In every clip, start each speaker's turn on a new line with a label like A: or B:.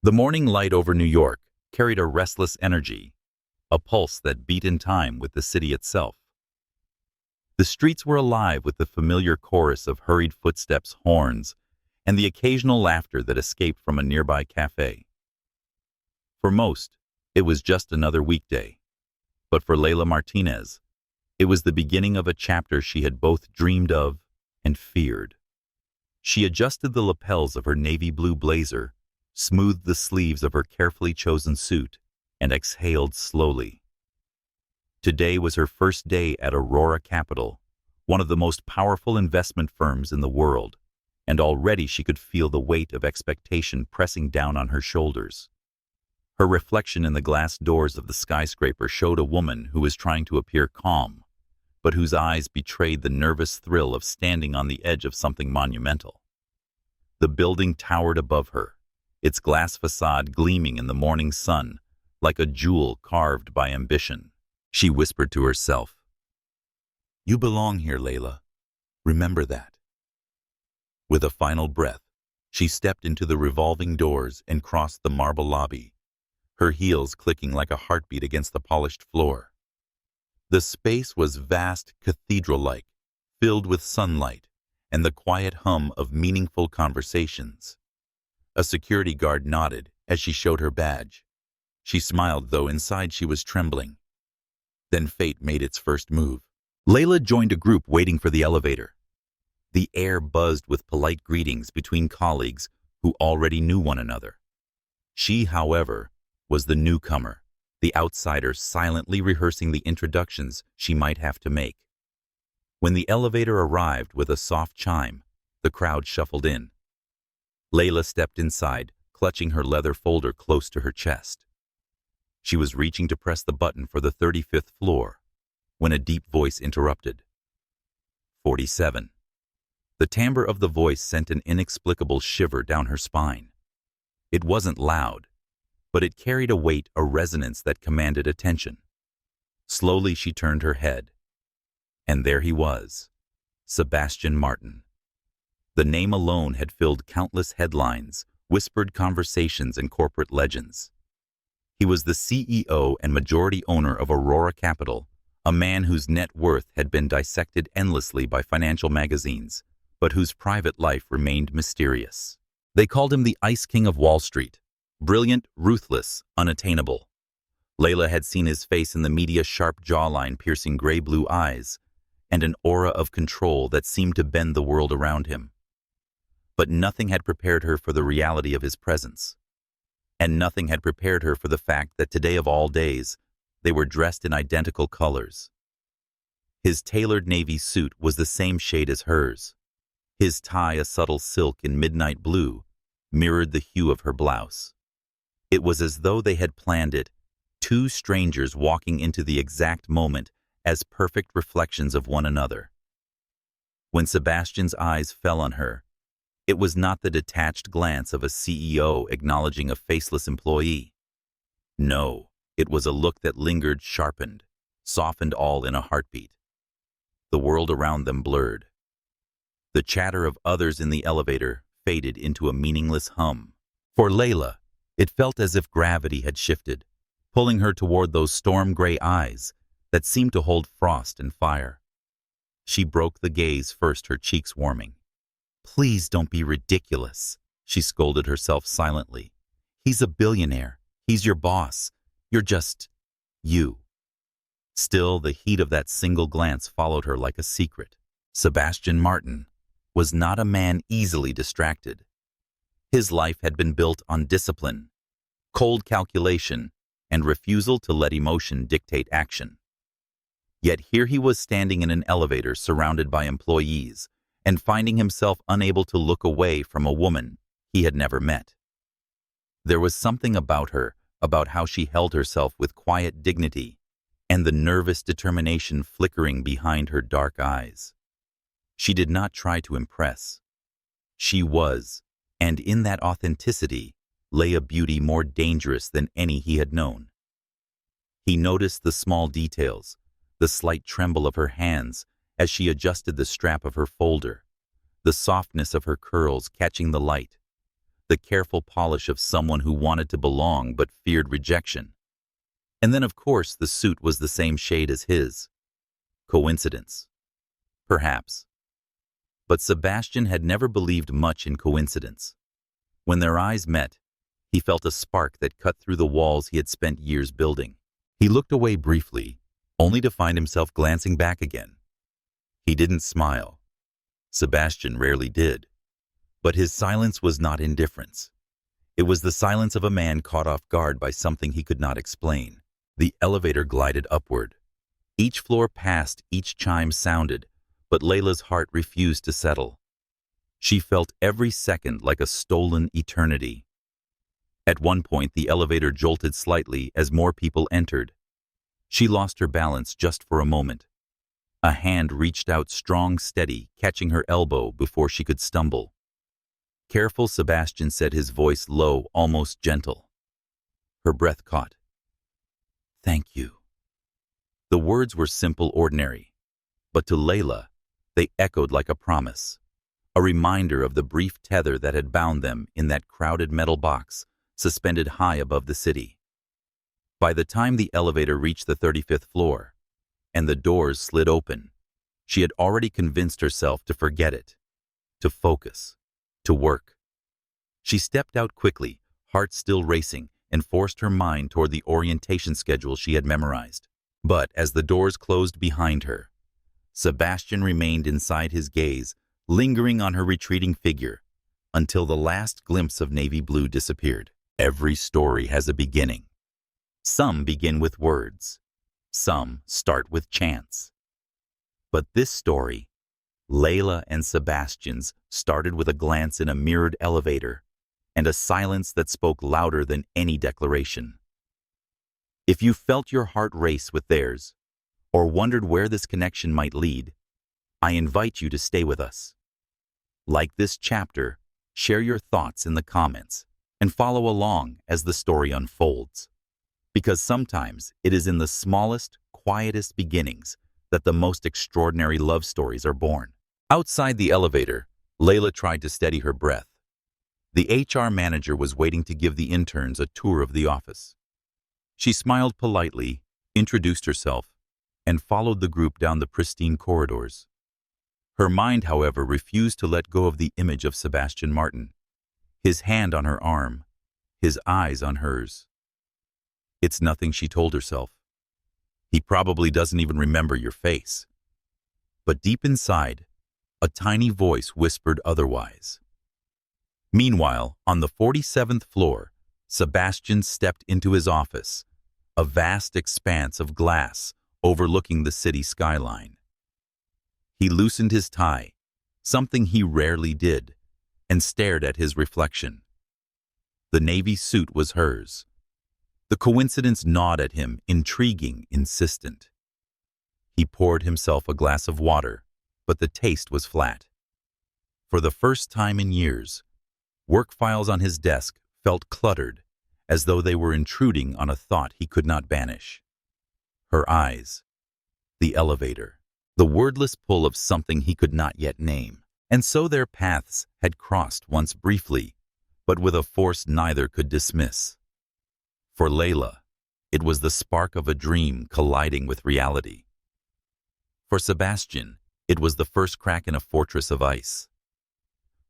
A: The morning light over New York carried a restless energy, a pulse that beat in time with the city itself. The streets were alive with the familiar chorus of hurried footsteps, horns, and the occasional laughter that escaped from a nearby cafe. For most, it was just another weekday. But for Layla Martinez, it was the beginning of a chapter she had both dreamed of and feared. She adjusted the lapels of her navy blue blazer, smoothed the sleeves of her carefully chosen suit, and exhaled slowly. Today was her first day at Aurora Capital, one of the most powerful investment firms in the world, and already she could feel the weight of expectation pressing down on her shoulders. Her reflection in the glass doors of the skyscraper showed a woman who was trying to appear calm, but whose eyes betrayed the nervous thrill of standing on the edge of something monumental. The building towered above her, its glass facade gleaming in the morning sun like a jewel carved by ambition. She whispered to herself, "You belong here, Layla. Remember that." With a final breath, she stepped into the revolving doors and crossed the marble lobby, her heels clicking like a heartbeat against the polished floor. The space was vast, cathedral-like, filled with sunlight and the quiet hum of meaningful conversations. A security guard nodded as she showed her badge. She smiled, though inside she was trembling. Then fate made its first move. Layla joined a group waiting for the elevator. The air buzzed with polite greetings between colleagues who already knew one another. She, however, was the newcomer, the outsider silently rehearsing the introductions she might have to make. When the elevator arrived with a soft chime, the crowd shuffled in. Layla stepped inside, clutching her leather folder close to her chest. She was reaching to press the button for the 35th floor when a deep voice interrupted. 47. The timbre of the voice sent an inexplicable shiver down her spine. It wasn't loud, but it carried a weight, a resonance that commanded attention. Slowly she turned her head. And there he was, Sebastian Martin. The name alone had filled countless headlines, whispered conversations, and corporate legends. He was the CEO and majority owner of Aurora Capital, a man whose net worth had been dissected endlessly by financial magazines, but whose private life remained mysterious. They called him the Ice King of Wall Street, brilliant, ruthless, unattainable. Layla had seen his face in the media, sharp jawline, piercing gray-blue eyes, and an aura of control that seemed to bend the world around him. But nothing had prepared her for the reality of his presence. And nothing had prepared her for the fact that today of all days, they were dressed in identical colors. His tailored navy suit was the same shade as hers. His tie, a subtle silk in midnight blue, mirrored the hue of her blouse. It was as though they had planned it, two strangers walking into the exact moment as perfect reflections of one another. When Sebastian's eyes fell on her, it was not the detached glance of a CEO acknowledging a faceless employee. No, it was a look that lingered, sharpened, softened, all in a heartbeat. The world around them blurred. The chatter of others in the elevator faded into a meaningless hum. For Layla, it felt as if gravity had shifted, pulling her toward those storm-gray eyes that seemed to hold frost and fire. She broke the gaze first, her cheeks warming. "Please don't be ridiculous," she scolded herself silently. "He's a billionaire. He's your boss. You're just you." Still, the heat of that single glance followed her like a secret. Sebastian Martin was not a man easily distracted. His life had been built on discipline, cold calculation, and refusal to let emotion dictate action. Yet here he was standing in an elevator surrounded by employees, and finding himself unable to look away from a woman he had never met. There was something about her, about how she held herself with quiet dignity, and the nervous determination flickering behind her dark eyes. She did not try to impress. She was, and in that authenticity lay a beauty more dangerous than any he had known. He noticed the small details, the slight tremble of her hands as she adjusted the strap of her folder, the softness of her curls catching the light, the careful polish of someone who wanted to belong but feared rejection. And then, of course, the suit was the same shade as his. Coincidence? Perhaps. But Sebastian had never believed much in coincidence. When their eyes met, he felt a spark that cut through the walls he had spent years building. He looked away briefly, only to find himself glancing back again. He didn't smile. Sebastian rarely did. But his silence was not indifference. It was the silence of a man caught off guard by something he could not explain. The elevator glided upward. Each floor passed, each chime sounded, but Layla's heart refused to settle. She felt every second like a stolen eternity. At one point, the elevator jolted slightly as more people entered. She lost her balance just for a moment. A hand reached out strong, steady, catching her elbow before she could stumble. "Careful," Sebastian said, his voice low, almost gentle. Her breath caught. "Thank you." The words were simple, ordinary, but to Layla, they echoed like a promise, a reminder of the brief tether that had bound them in that crowded metal box suspended high above the city. By the time the elevator reached the 35th floor and the doors slid open, she had already convinced herself to forget it, to focus, to work. She stepped out quickly, heart still racing, and forced her mind toward the orientation schedule she had memorized. But as the doors closed behind her, Sebastian remained inside his gaze, lingering on her retreating figure, until the last glimpse of navy blue disappeared. Every story has a beginning. Some begin with words. Some start with chance. But this story, Layla and Sebastian's, started with a glance in a mirrored elevator and a silence that spoke louder than any declaration. If you felt your heart race with theirs, or wondered where this connection might lead, I invite you to stay with us. Like this chapter, share your thoughts in the comments and follow along as the story unfolds. Because sometimes it is in the smallest, quietest beginnings that the most extraordinary love stories are born. Outside the elevator, Layla tried to steady her breath. The HR manager was waiting to give the interns a tour of the office. She smiled politely, introduced herself, and followed the group down the pristine corridors. Her mind, however, refused to let go of the image of Sebastian Martin, his hand on her arm, his eyes on hers. "It's nothing," she told herself. "He probably doesn't even remember your face." But deep inside, a tiny voice whispered otherwise. Meanwhile, on the 47th floor, Sebastian stepped into his office, a vast expanse of glass overlooking the city skyline. He loosened his tie, something he rarely did, and stared at his reflection. The navy suit was hers. The coincidence gnawed at him, intriguing, insistent. He poured himself a glass of water, but the taste was flat. For the first time in years, work files on his desk felt cluttered, as though they were intruding on a thought he could not banish. Her eyes, the elevator, the wordless pull of something he could not yet name. And so their paths had crossed once briefly, but with a force neither could dismiss. For Layla, it was the spark of a dream colliding with reality. For Sebastian, it was the first crack in a fortress of ice.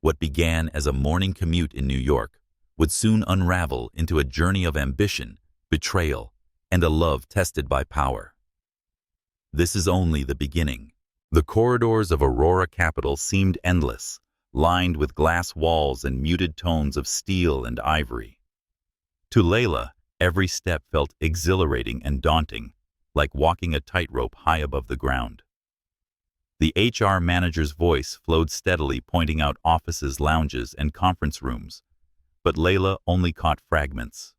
A: What began as a morning commute in New York would soon unravel into a journey of ambition, betrayal, and a love tested by power. This is only the beginning. The corridors of Aurora Capital seemed endless, lined with glass walls and muted tones of steel and ivory. To Layla, every step felt exhilarating and daunting, like walking a tightrope high above the ground. The HR manager's voice flowed steadily, pointing out offices, lounges, and conference rooms, but Layla only caught fragments.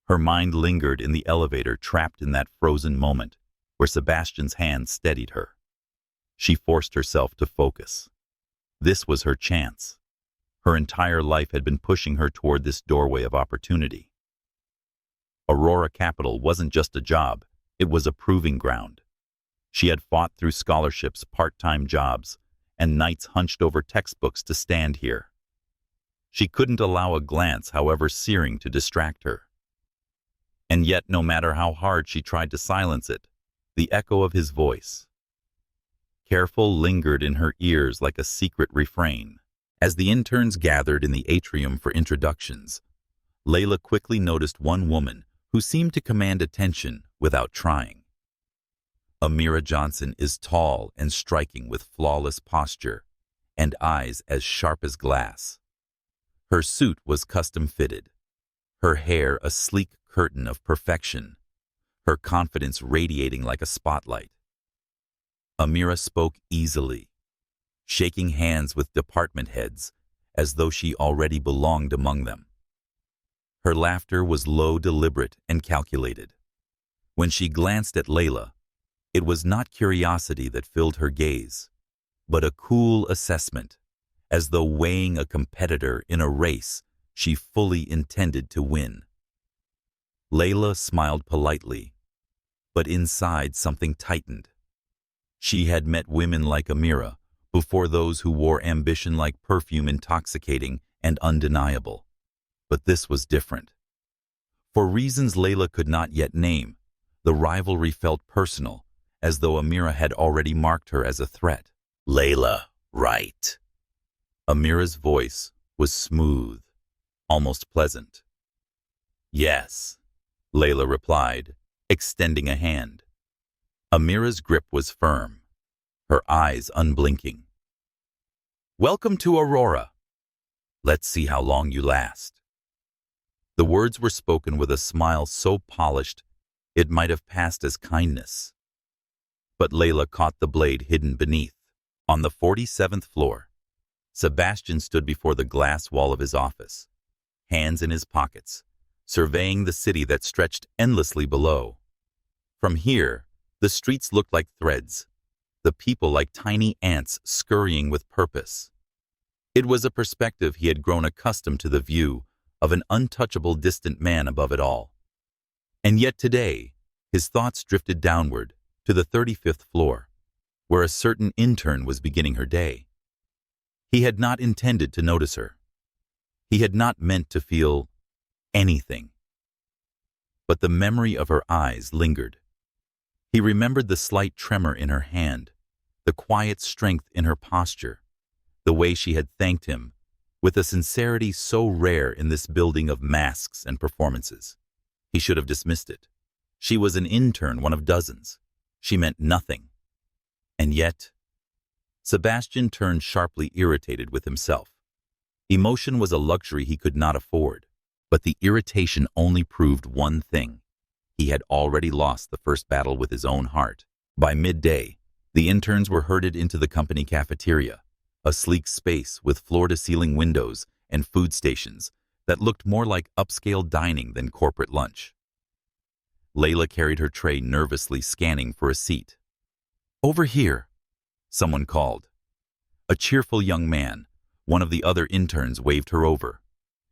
A: Her mind lingered in the elevator, trapped in that frozen moment where Sebastian's hand steadied her. She forced herself to focus. This was her chance. Her entire life had been pushing her toward this doorway of opportunity. Aurora Capital wasn't just a job, it was a proving ground. She had fought through scholarships, part-time jobs, and nights hunched over textbooks to stand here. She couldn't allow a glance, however searing, to distract her. And yet, no matter how hard she tried to silence it, the echo of his voice, careful, lingered in her ears like a secret refrain. As the interns gathered in the atrium for introductions, Layla quickly noticed one woman who seemed to command attention without trying. Amira Johnson is tall and striking with flawless posture and eyes as sharp as glass. Her suit was custom-fitted, her hair a sleek curtain of perfection, her confidence radiating like a spotlight. Amira spoke easily, shaking hands with department heads as though she already belonged among them. Her laughter was low, deliberate, and calculated. When she glanced at Layla, it was not curiosity that filled her gaze, but a cool assessment, as though weighing a competitor in a race she fully intended to win. Layla smiled politely, but inside something tightened. She had met women like Amira before, those who wore ambition like perfume, intoxicating and undeniable. But this was different. For reasons Layla could not yet name, the rivalry felt personal, as though Amira had already marked her as a threat. "Layla, right?" Amira's voice was smooth, almost pleasant. "Yes," Layla replied, extending a hand. Amira's grip was firm, her eyes unblinking. "Welcome to Aurora. Let's see how long you last." The words were spoken with a smile so polished it might have passed as kindness. But Layla caught the blade hidden beneath. On the 47th floor, Sebastian stood before the glass wall of his office, hands in his pockets, surveying the city that stretched endlessly below. From here, the streets looked like threads, the people like tiny ants scurrying with purpose. It was a perspective he had grown accustomed to, the view of an untouchable, distant man above it all. And yet today, his thoughts drifted downward to the 35th floor, where a certain intern was beginning her day. He had not intended to notice her. He had not meant to feel anything. But the memory of her eyes lingered. He remembered the slight tremor in her hand, the quiet strength in her posture, the way she had thanked him, with a sincerity so rare in this building of masks and performances. He should have dismissed it. She was an intern, one of dozens. She meant nothing. And yet, Sebastian turned sharply, irritated with himself. Emotion was a luxury he could not afford, but the irritation only proved one thing. He had already lost the first battle with his own heart. By midday, the interns were herded into the company cafeteria, a sleek space with floor-to-ceiling windows and food stations that looked more like upscale dining than corporate lunch. Layla carried her tray nervously, scanning for a seat. "Over here," someone called. A cheerful young man, one of the other interns, waved her over.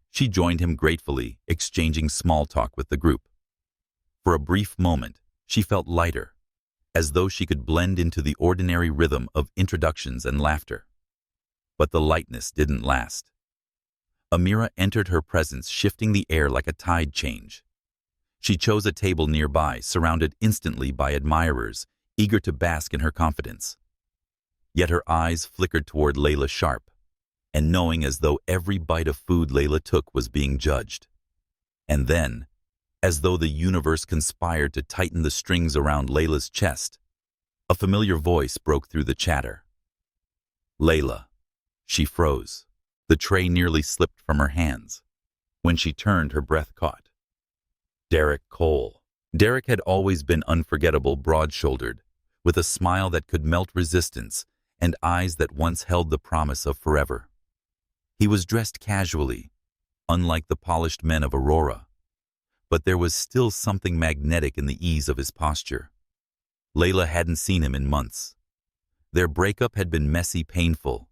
A: She joined him gratefully, exchanging small talk with the group. For a brief moment, she felt lighter, as though she could blend into the ordinary rhythm of introductions and laughter. But the lightness didn't last. Amira entered her presence, shifting the air like a tide change. She chose a table nearby, surrounded instantly by admirers, eager to bask in her confidence. Yet her eyes flickered toward Layla, sharp, and knowing, as though every bite of food Layla took was being judged. And then, as though the universe conspired to tighten the strings around Layla's chest, a familiar voice broke through the chatter. "Layla." She froze. The tray nearly slipped from her hands. When she turned, her breath caught. Derek Cole. Derek had always been unforgettable, broad-shouldered, with a smile that could melt resistance and eyes that once held the promise of forever. He was dressed casually, unlike the polished men of Aurora, but there was still something magnetic in the ease of his posture. Layla hadn't seen him in months. Their breakup had been messy, painful,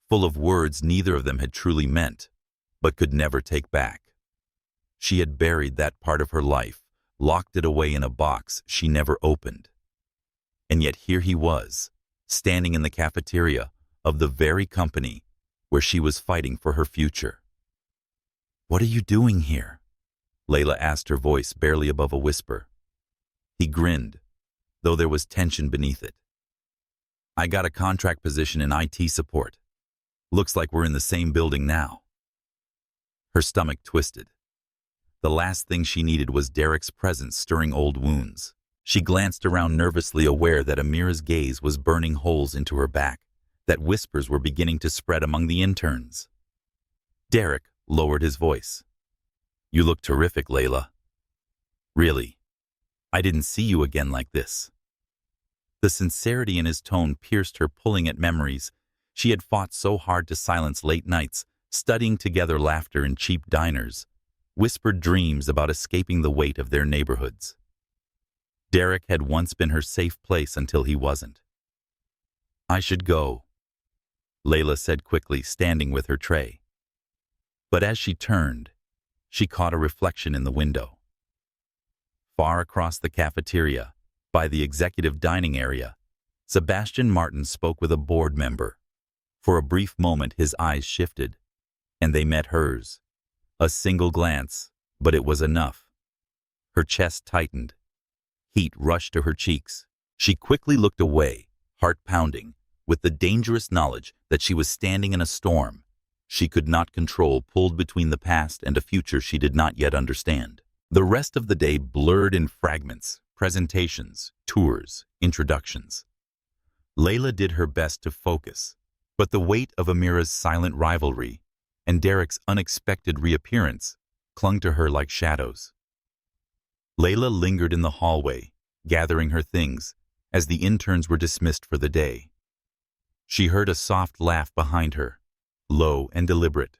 A: full of words neither of them had truly meant, but could never take back. She had buried that part of her life, locked it away in a box she never opened. And yet here he was, standing in the cafeteria of the very company where she was fighting for her future. "What are you doing here?" Layla asked, her voice barely above a whisper. He grinned, though there was tension beneath it. "I got a contract position in IT support. Looks like we're in the same building now." Her stomach twisted. The last thing she needed was Derek's presence stirring old wounds. She glanced around nervously, aware that Amira's gaze was burning holes into her back, that whispers were beginning to spread among the interns. Derek lowered his voice. "You look terrific, Layla. Really, I didn't see you again like this." The sincerity in his tone pierced her, pulling at memories. She had fought so hard to silence late nights, studying together, laughter in cheap diners, whispered dreams about escaping the weight of their neighborhoods. Derek had once been her safe place until he wasn't. "I should go," Layla said quickly, standing with her tray. But as she turned, she caught a reflection in the window. Far across the cafeteria, by the executive dining area, Sebastian Martin spoke with a board member. For a brief moment his eyes shifted, and they met hers. A single glance, but it was enough. Her chest tightened. Heat rushed to her cheeks. She quickly looked away, heart pounding, with the dangerous knowledge that she was standing in a storm she could not control, pulled between the past and a future she did not yet understand. The rest of the day blurred in fragments, presentations, tours, introductions. Layla did her best to focus, but the weight of Amira's silent rivalry and Derek's unexpected reappearance clung to her like shadows. Layla lingered in the hallway, gathering her things, as the interns were dismissed for the day. She heard a soft laugh behind her, low and deliberate.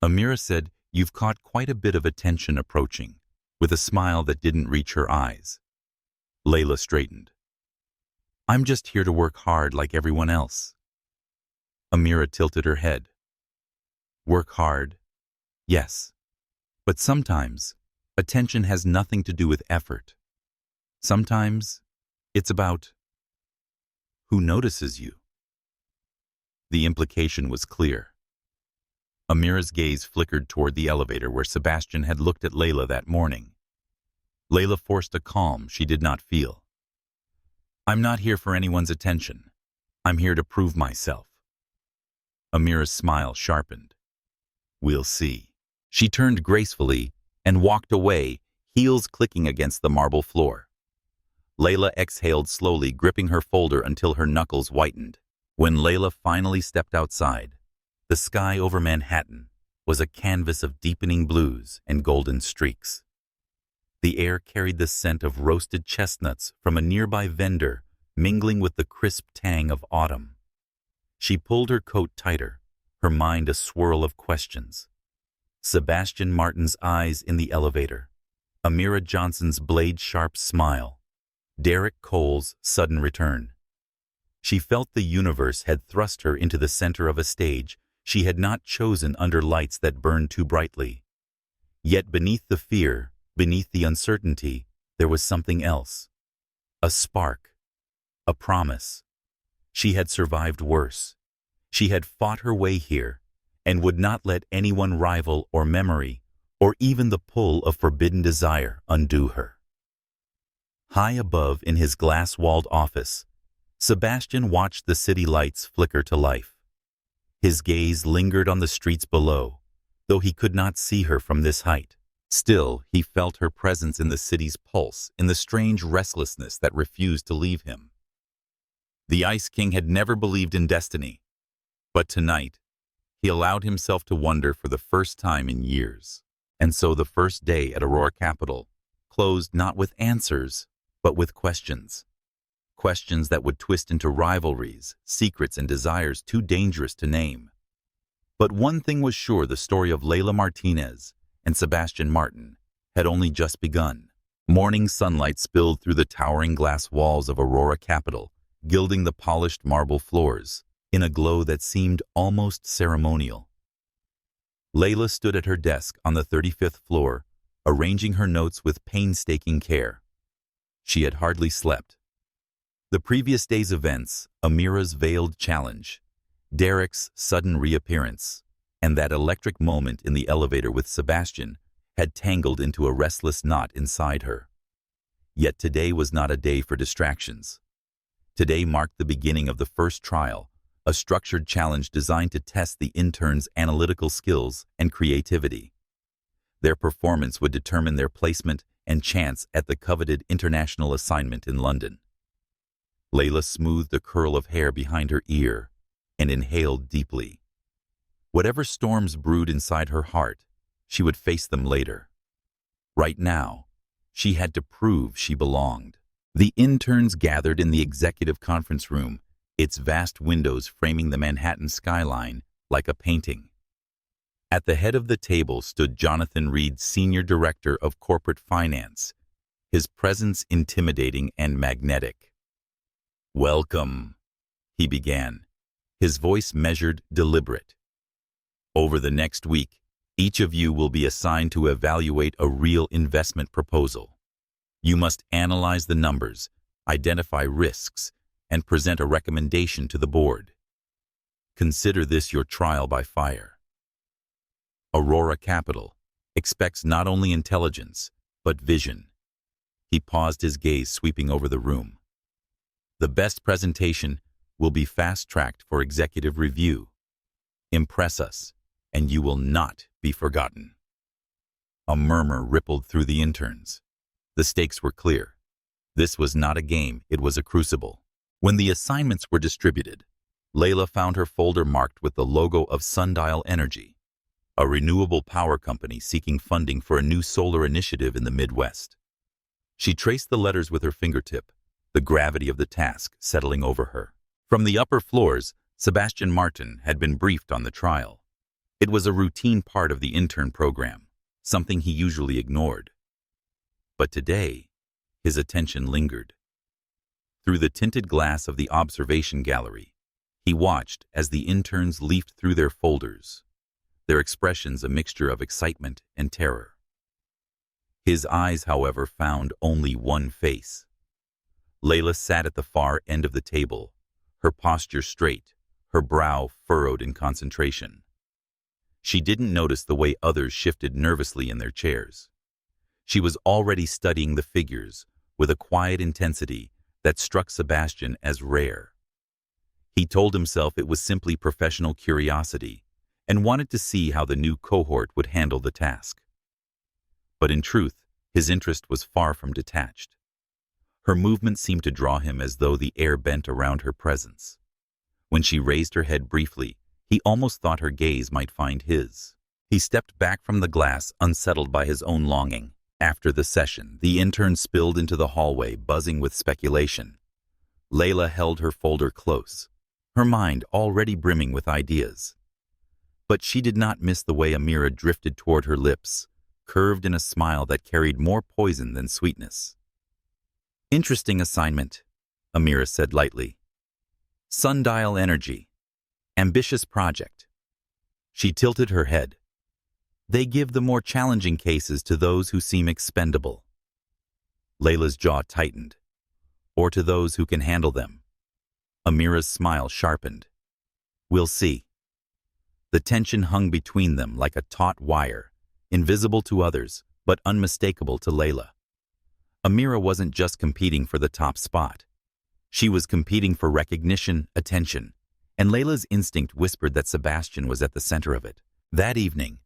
A: Amira said, "You've caught quite a bit of attention approaching," with a smile that didn't reach her eyes. Layla straightened. "I'm just here to work hard like everyone else." Amira tilted her head. "Work hard? Yes. But sometimes, attention has nothing to do with effort. Sometimes, it's about who notices you." The implication was clear. Amira's gaze flickered toward the elevator where Sebastian had looked at Layla that morning. Layla forced a calm she did not feel. "I'm not here for anyone's attention. I'm here to prove myself." Amira's smile sharpened. "We'll see." She turned gracefully and walked away, heels clicking against the marble floor. Layla exhaled slowly, gripping her folder until her knuckles whitened. When Layla finally stepped outside, the sky over Manhattan was a canvas of deepening blues and golden streaks. The air carried the scent of roasted chestnuts from a nearby vendor, mingling with the crisp tang of autumn. She pulled her coat tighter, her mind a swirl of questions. Sebastian Martin's eyes in the elevator, Amira Johnson's blade-sharp smile, Derek Cole's sudden return. She felt the universe had thrust her into the center of a stage she had not chosen, under lights that burned too brightly. Yet beneath the fear, beneath the uncertainty, there was something else. A spark. A promise. She had survived worse. She had fought her way here, and would not let anyone, rival or memory, or even the pull of forbidden desire, undo her. High above in his glass-walled office, Sebastian watched the city lights flicker to life. His gaze lingered on the streets below, though he could not see her from this height. Still, he felt her presence in the city's pulse, in the strange restlessness that refused to leave him. The Ice King had never believed in destiny, but tonight, he allowed himself to wonder for the first time in years. And so the first day at Aurora Capital closed not with answers, but with questions. Questions that would twist into rivalries, secrets, and desires too dangerous to name. But one thing was sure: the story of Layla Martinez and Sebastian Martin had only just begun. Morning sunlight spilled through the towering glass walls of Aurora Capital, gilding the polished marble floors, in a glow that seemed almost ceremonial. Layla stood at her desk on the 35th floor, arranging her notes with painstaking care. She had hardly slept. The previous day's events, Amira's veiled challenge, Derek's sudden reappearance, And that electric moment in the elevator with Sebastian had tangled into a restless knot inside her. Yet today was not a day for distractions. Today marked the beginning of the first trial, a structured challenge designed to test the interns' analytical skills and creativity. Their performance would determine their placement and chance at the coveted international assignment in London. Layla smoothed a curl of hair behind her ear and inhaled deeply. Whatever storms brewed inside her heart, she would face them later. Right now, she had to prove she belonged. The interns gathered in the executive conference room, its vast windows framing the Manhattan skyline like a painting. At the head of the table stood Jonathan Reed, Senior Director of Corporate Finance, his presence intimidating and magnetic. "Welcome," he began, his voice measured, deliberate. "Over the next week, each of you will be assigned to evaluate a real investment proposal. You must analyze the numbers, identify risks, and present a recommendation to the board. Consider this your trial by fire. Aurora Capital expects not only intelligence, but vision." He paused, his gaze sweeping over the room. "The best presentation will be fast-tracked for executive review. Impress us, and you will not be forgotten." A murmur rippled through the interns. The stakes were clear. This was not a game, it was a crucible. When the assignments were distributed, Layla found her folder marked with the logo of Sundial Energy, a renewable power company seeking funding for a new solar initiative in the Midwest. She traced the letters with her fingertip, the gravity of the task settling over her. From the upper floors, Sebastian Martin had been briefed on the trial. It was a routine part of the intern program, something he usually ignored. But today, his attention lingered. Through the tinted glass of the observation gallery, he watched as the interns leafed through their folders, their expressions a mixture of excitement and terror. His eyes, however, found only one face. Layla sat at the far end of the table, her posture straight, her brow furrowed in concentration. She didn't notice the way others shifted nervously in their chairs. She was already studying the figures with a quiet intensity that struck Sebastian as rare. He told himself it was simply professional curiosity and wanted to see how the new cohort would handle the task. But in truth, his interest was far from detached. Her movement seemed to draw him as though the air bent around her presence. When she raised her head briefly, he almost thought her gaze might find his. He stepped back from the glass, unsettled by his own longing. After the session, the interns spilled into the hallway, buzzing with speculation. Layla held her folder close, her mind already brimming with ideas. But she did not miss the way Amira drifted toward her lips, curved in a smile that carried more poison than sweetness. "Interesting assignment," Amira said lightly. "Sundial Energy. Ambitious project." She tilted her head. "They give the more challenging cases to those who seem expendable." Layla's jaw tightened. "Or to those who can handle them." Amira's smile sharpened. "We'll see." The tension hung between them like a taut wire, invisible to others, but unmistakable to Layla. Amira wasn't just competing for the top spot. She was competing for recognition, attention, and Layla's instinct whispered that Sebastian was at the center of it. That evening,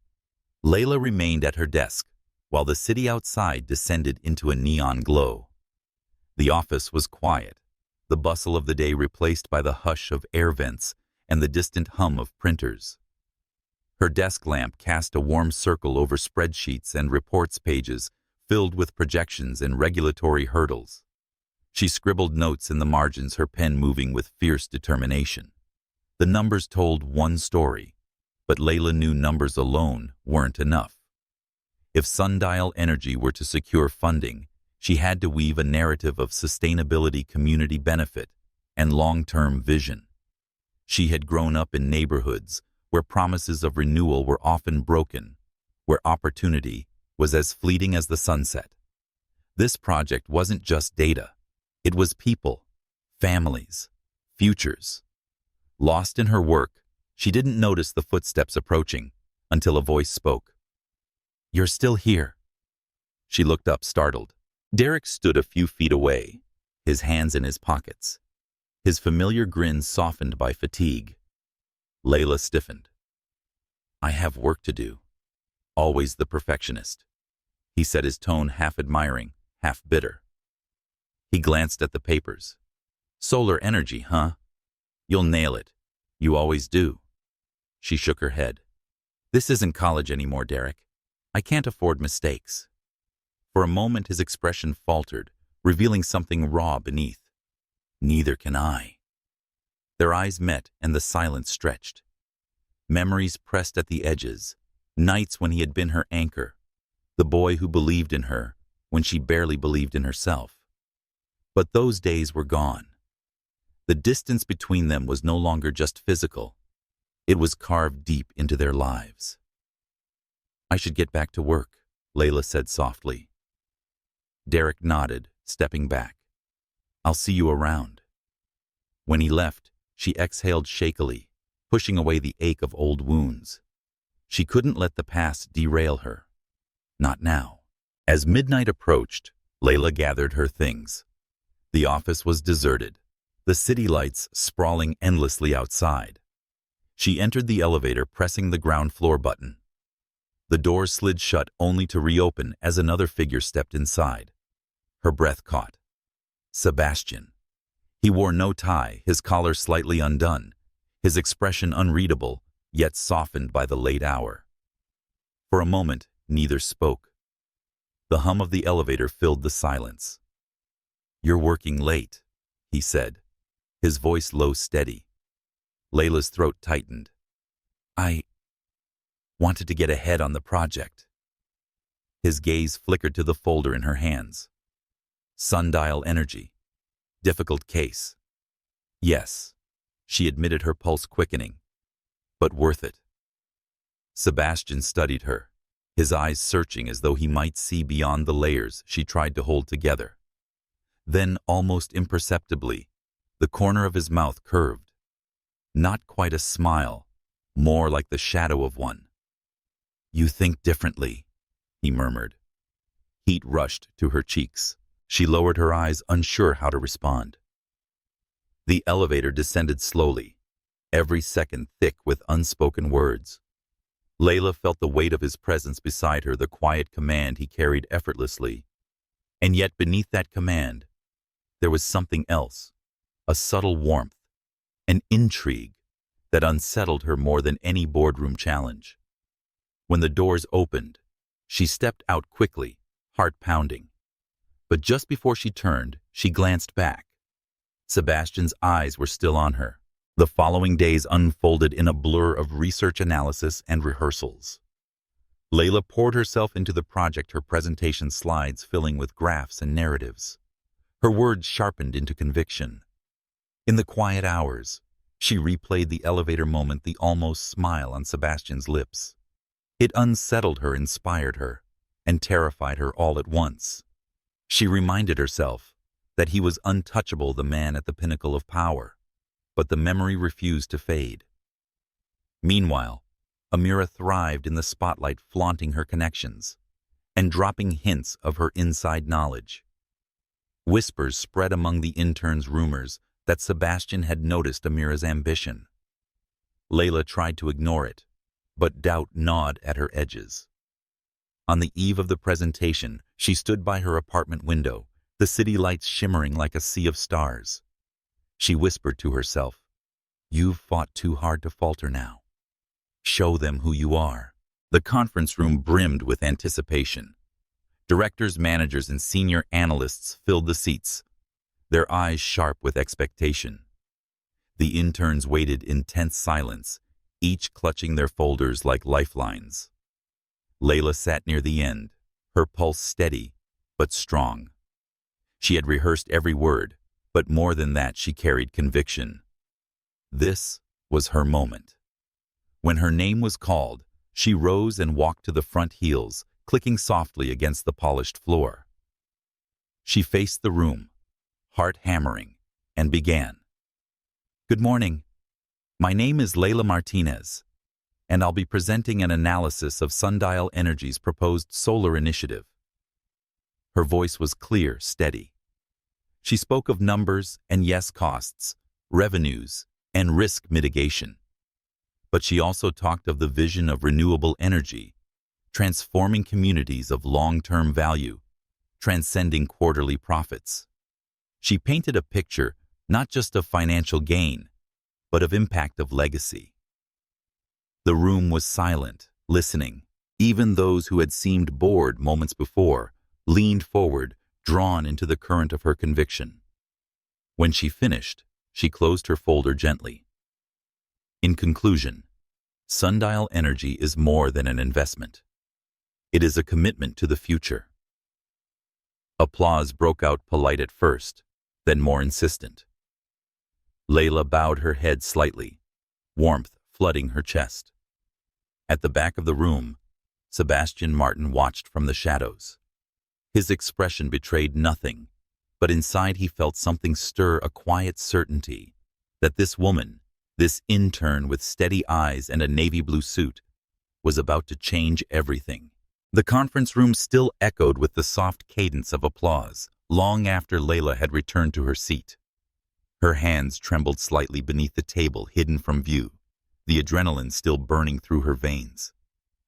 A: Layla remained at her desk, while the city outside descended into a neon glow. The office was quiet, the bustle of the day replaced by the hush of air vents and the distant hum of printers. Her desk lamp cast a warm circle over spreadsheets and reports pages filled with projections and regulatory hurdles. She scribbled notes in the margins, her pen moving with fierce determination. The numbers told one story, but Layla knew numbers alone weren't enough. If Sundial Energy were to secure funding, she had to weave a narrative of sustainability, community benefit, and long-term vision. She had grown up in neighborhoods where promises of renewal were often broken, where opportunity was as fleeting as the sunset. This project wasn't just data. It was people, families, futures. Lost in her work, She didn't notice the footsteps approaching until a voice spoke. "You're still here." She looked up, startled. Derek stood a few feet away, his hands in his pockets, his familiar grin softened by fatigue. Layla stiffened. "I have work to do. Always the perfectionist," he said, his tone half admiring, half bitter. He glanced at the papers. "Solar energy, huh? You'll nail it. You always do." She shook her head. "This isn't college anymore, Derek. I can't afford mistakes." For a moment his expression faltered, revealing something raw beneath. "Neither can I." Their eyes met and the silence stretched. Memories pressed at the edges, nights when he had been her anchor, the boy who believed in her when she barely believed in herself. But those days were gone. The distance between them was no longer just physical. It was carved deep into their lives. "I should get back to work," Layla said softly. Derek nodded, stepping back. "I'll see you around." When he left, she exhaled shakily, pushing away the ache of old wounds. She couldn't let the past derail her. Not now. As midnight approached, Layla gathered her things. The office was deserted, the city lights sprawling endlessly outside. She entered the elevator, pressing the ground floor button. The door slid shut only to reopen as another figure stepped inside. Her breath caught. Sebastian. He wore no tie, his collar slightly undone, his expression unreadable, yet softened by the late hour. For a moment, neither spoke. The hum of the elevator filled the silence. "You're working late," he said, his voice low, steady. Layla's throat tightened. "I wanted to get ahead on the project." His gaze flickered to the folder in her hands. Sundial energy. Difficult case. Yes, she admitted, her pulse quickening. But worth it. Sebastian studied her, his eyes searching as though he might see beyond the layers she tried to hold together. Then, almost imperceptibly, the corner of his mouth curved. Not quite a smile, more like the shadow of one. "You think differently," he murmured. Heat rushed to her cheeks. She lowered her eyes, unsure how to respond. The elevator descended slowly, every second thick with unspoken words. Layla felt the weight of his presence beside her, the quiet command he carried effortlessly. And yet beneath that command, there was something else, a subtle warmth, an intrigue that unsettled her more than any boardroom challenge. When the doors opened, she stepped out quickly, heart pounding. But just before she turned, she glanced back. Sebastian's eyes were still on her. The following days unfolded in a blur of research analysis and rehearsals. Layla poured herself into the project, her presentation slides filling with graphs and narratives. Her words sharpened into conviction. In the quiet hours, she replayed the elevator moment, the almost smile on Sebastian's lips. It unsettled her, inspired her, and terrified her all at once. She reminded herself that he was untouchable, the man at the pinnacle of power, but the memory refused to fade. Meanwhile, Amira thrived in the spotlight, flaunting her connections and dropping hints of her inside knowledge. Whispers spread among the interns, rumors that Sebastian had noticed Amira's ambition. Layla tried to ignore it, but doubt gnawed at her edges. On the eve of the presentation, she stood by her apartment window, the city lights shimmering like a sea of stars. She whispered to herself, "You've fought too hard to falter now. Show them who you are." The conference room brimmed with anticipation. Directors, managers, and senior analysts filled the seats, their eyes sharp with expectation. The interns waited in tense silence, each clutching their folders like lifelines. Layla sat near the end, her pulse steady but strong. She had rehearsed every word, but more than that, she carried conviction. This was her moment. When her name was called, she rose and walked to the front, heels clicking softly against the polished floor. She faced the room, heart hammering, and began. "Good morning. My name is Layla Martinez, and I'll be presenting an analysis of Sundial Energy's proposed solar initiative. Her voice was clear, steady. She spoke of numbers and, yes, costs, revenues, and risk mitigation. But she also talked of the vision of renewable energy, transforming communities of long-term value, transcending quarterly profits. She painted a picture not just of financial gain, but of impact of legacy. The room was silent, listening. Even those who had seemed bored moments before leaned forward, drawn into the current of her conviction. When she finished, she closed her folder gently. In conclusion, Sundial Energy is more than an investment. It is a commitment to the future. Applause broke out, polite at first, then more insistent. Layla bowed her head slightly, warmth flooding her chest. At the back of the room, Sebastian Martin watched from the shadows. His expression betrayed nothing, but inside he felt something stir, a quiet certainty that this woman, this intern with steady eyes and a navy blue suit, was about to change everything. The conference room still echoed with the soft cadence of applause, long after Layla had returned to her seat. Her hands trembled slightly beneath the table, hidden from view, the adrenaline still burning through her veins.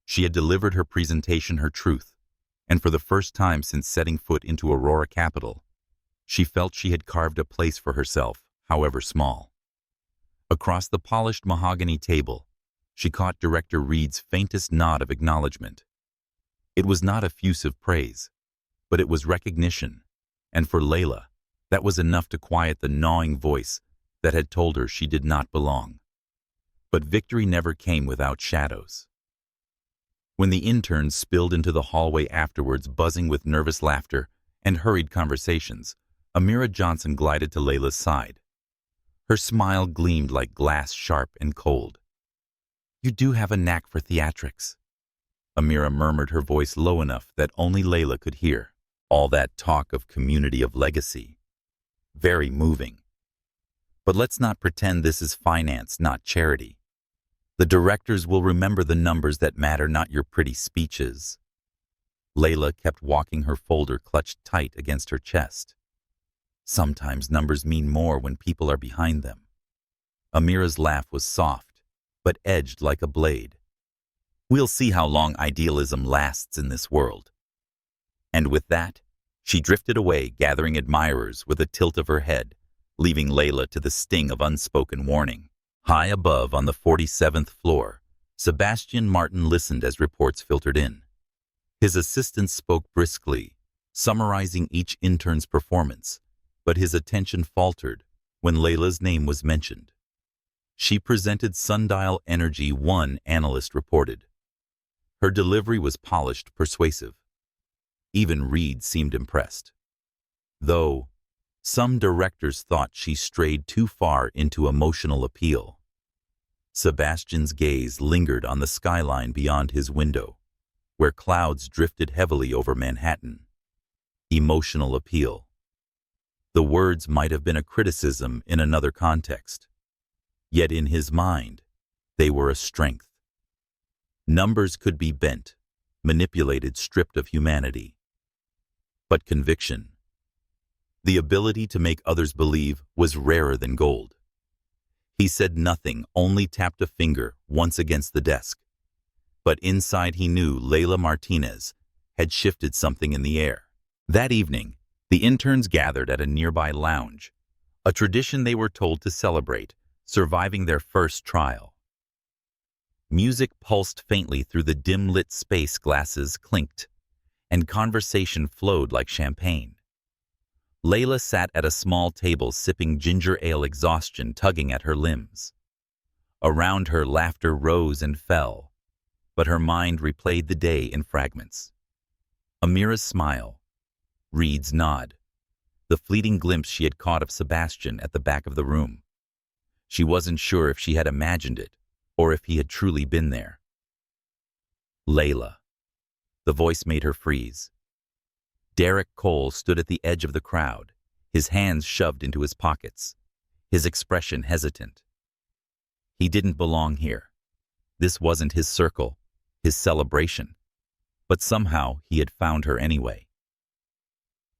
A: She had delivered her presentation, her truth, and for the first time since setting foot into Aurora Capital, she felt she had carved a place for herself, however small. Across the polished mahogany table, she caught Director Reed's faintest nod of acknowledgement. It was not effusive praise, but it was recognition, and for Layla, that was enough to quiet the gnawing voice that had told her she did not belong. But victory never came without shadows. When the interns spilled into the hallway afterwards, buzzing with nervous laughter and hurried conversations, Amira Johnson glided to Layla's side. Her smile gleamed like glass, sharp and cold. "You do have a knack for theatrics," Amira murmured, her voice low enough that only Layla could hear. All that talk of community, of legacy. Very moving. But let's not pretend this is finance, not charity. The directors will remember the numbers that matter, not your pretty speeches. Layla kept walking, her folder clutched tight against her chest. Sometimes numbers mean more when people are behind them. Amira's laugh was soft, but edged like a blade. We'll see how long idealism lasts in this world. And with that, she drifted away, gathering admirers with a tilt of her head, leaving Layla to the sting of unspoken warning. High above on the 47th floor, Sebastian Martin listened as reports filtered in. His assistant spoke briskly, summarizing each intern's performance, but his attention faltered when Layla's name was mentioned. She presented Sundial Energy, one analyst reported. Her delivery was polished, persuasive. Even Reed seemed impressed. Though some directors thought she strayed too far into emotional appeal. Sebastian's gaze lingered on the skyline beyond his window, where clouds drifted heavily over Manhattan. Emotional appeal. The words might have been a criticism in another context, yet in his mind, they were a strength. Numbers could be bent, manipulated, stripped of humanity. But conviction, the ability to make others believe, was rarer than gold. He said nothing, only tapped a finger once against the desk. But inside he knew Layla Martinez had shifted something in the air. That evening, the interns gathered at a nearby lounge, a tradition they were told to celebrate, surviving their first trial. Music pulsed faintly through the dim-lit space, glasses clinked, and conversation flowed like champagne. Layla sat at a small table sipping ginger ale, exhaustion tugging at her limbs. Around her, laughter rose and fell, but her mind replayed the day in fragments. Amira's smile, Reed's nod, the fleeting glimpse she had caught of Sebastian at the back of the room. She wasn't sure if she had imagined it or if he had truly been there. Layla. The voice made her freeze. Derek Cole stood at the edge of the crowd, his hands shoved into his pockets, his expression hesitant. He didn't belong here. This wasn't his circle, his celebration. But somehow he had found her anyway.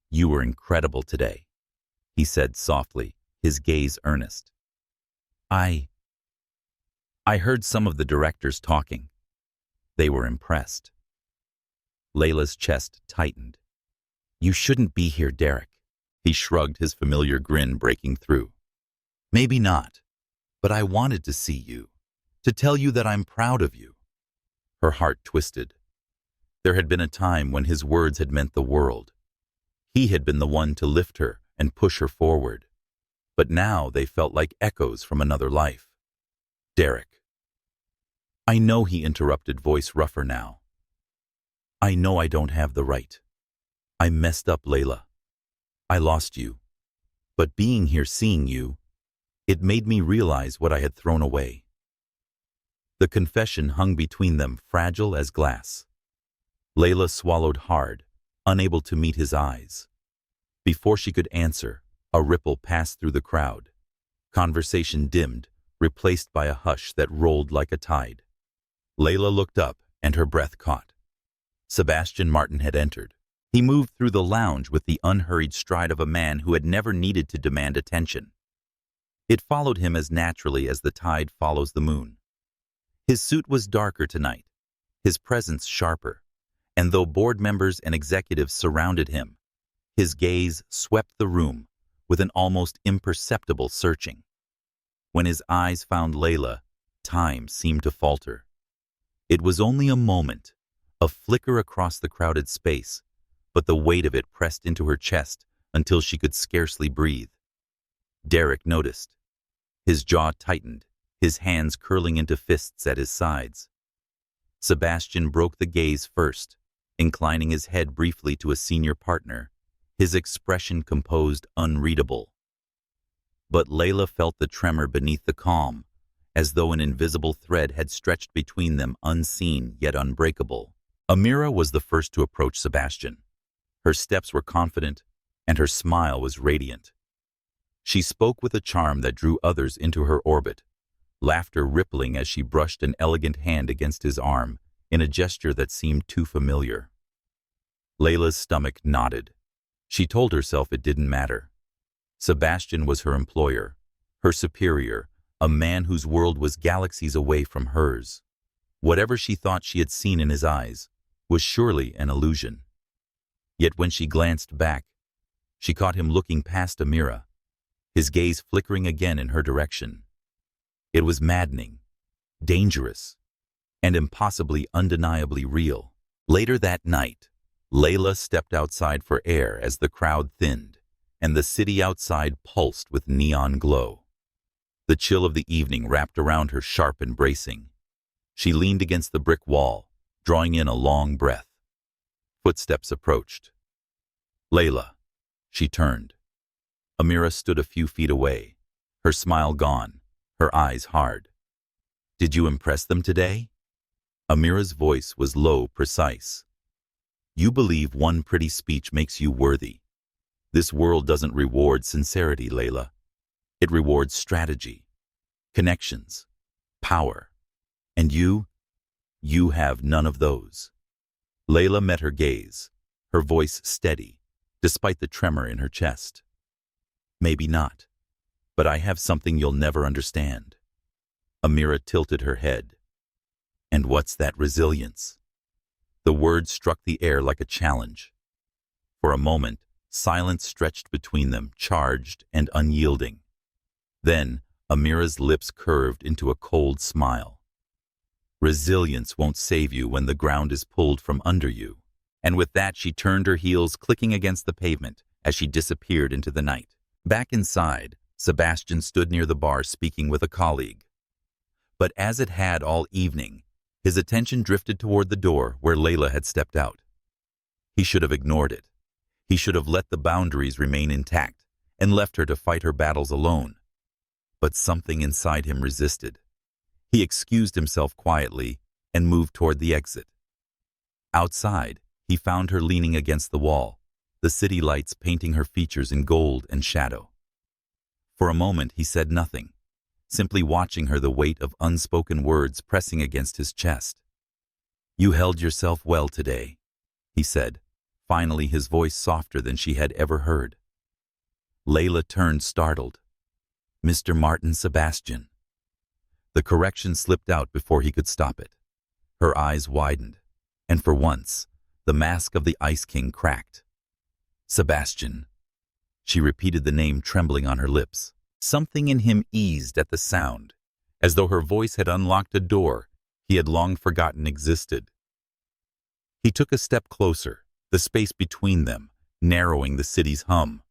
A: "You were incredible today," he said softly, his gaze earnest. I heard some of the directors talking. They were impressed." Layla's chest tightened. "You shouldn't be here, Derek." He shrugged, his familiar grin breaking through. "Maybe not, but I wanted to see you, to tell you that I'm proud of you." Her heart twisted. There had been a time when his words had meant the world. He had been the one to lift her and push her forward. But now they felt like echoes from another life. "Derek." "I know," he interrupted, voice rougher now. "I know I don't have the right. I messed up, Layla. I lost you. But being here, seeing you, it made me realize what I had thrown away." The confession hung between them, fragile as glass. Layla swallowed hard, unable to meet his eyes. Before she could answer, a ripple passed through the crowd. Conversation dimmed, replaced by a hush that rolled like a tide. Layla looked up, and her breath caught. Sebastian Martin had entered. He moved through the lounge with the unhurried stride of a man who had never needed to demand attention. It followed him as naturally as the tide follows the moon. His suit was darker tonight, his presence sharper, and though board members and executives surrounded him, his gaze swept the room with an almost imperceptible searching. When his eyes found Layla, time seemed to falter. It was only a moment, a flicker across the crowded space, but the weight of it pressed into her chest until she could scarcely breathe. Derek noticed. His jaw tightened, his hands curling into fists at his sides. Sebastian broke the gaze first, inclining his head briefly to a senior partner, his expression composed, unreadable. But Layla felt the tremor beneath the calm, as though an invisible thread had stretched between them, unseen yet unbreakable. Amira was the first to approach Sebastian. Her steps were confident, and her smile was radiant. She spoke with a charm that drew others into her orbit, laughter rippling as she brushed an elegant hand against his arm in a gesture that seemed too familiar. Layla's stomach knotted. She told herself it didn't matter. Sebastian was her employer, her superior, a man whose world was galaxies away from hers. Whatever she thought she had seen in his eyes was surely an illusion. Yet when she glanced back, she caught him looking past Amira, his gaze flickering again in her direction. It was maddening, dangerous, and impossibly undeniably real. Later that night, Layla stepped outside for air as the crowd thinned, and the city outside pulsed with neon glow. The chill of the evening wrapped around her sharp and bracing. She leaned against the brick wall, drawing in a long breath. Footsteps approached. "Layla." She turned. Amira stood a few feet away, her smile gone, her eyes hard. "Did you impress them today?" Amira's voice was low, precise. "You believe one pretty speech makes you worthy. This world doesn't reward sincerity, Layla. It rewards strategy, connections, power. And you have none of those." Layla met her gaze, her voice steady, despite the tremor in her chest. "Maybe not, but I have something you'll never understand." Amira tilted her head. "And what's that resilience?" The words struck the air like a challenge. For a moment, silence stretched between them, charged and unyielding. Then, Amira's lips curved into a cold smile. "Resilience won't save you when the ground is pulled from under you." And with that, she turned, her heels clicking against the pavement as she disappeared into the night. Back inside, Sebastian stood near the bar speaking with a colleague. But as it had all evening, his attention drifted toward the door where Layla had stepped out. He should have ignored it. He should have let the boundaries remain intact and left her to fight her battles alone. But something inside him resisted. He excused himself quietly and moved toward the exit. Outside, he found her leaning against the wall, the city lights painting her features in gold and shadow. For a moment he said nothing, simply watching her, the weight of unspoken words pressing against his chest. "You held yourself well today," he said, finally, his voice softer than she had ever heard. Layla turned, startled. "Mr. Martin, Sebastian." The correction slipped out before he could stop it. Her eyes widened, and for once, the mask of the Ice King cracked. "Sebastian." She repeated the name, trembling on her lips. Something in him eased at the sound, as though her voice had unlocked a door he had long forgotten existed. He took a step closer, the space between them narrowing, the city's hum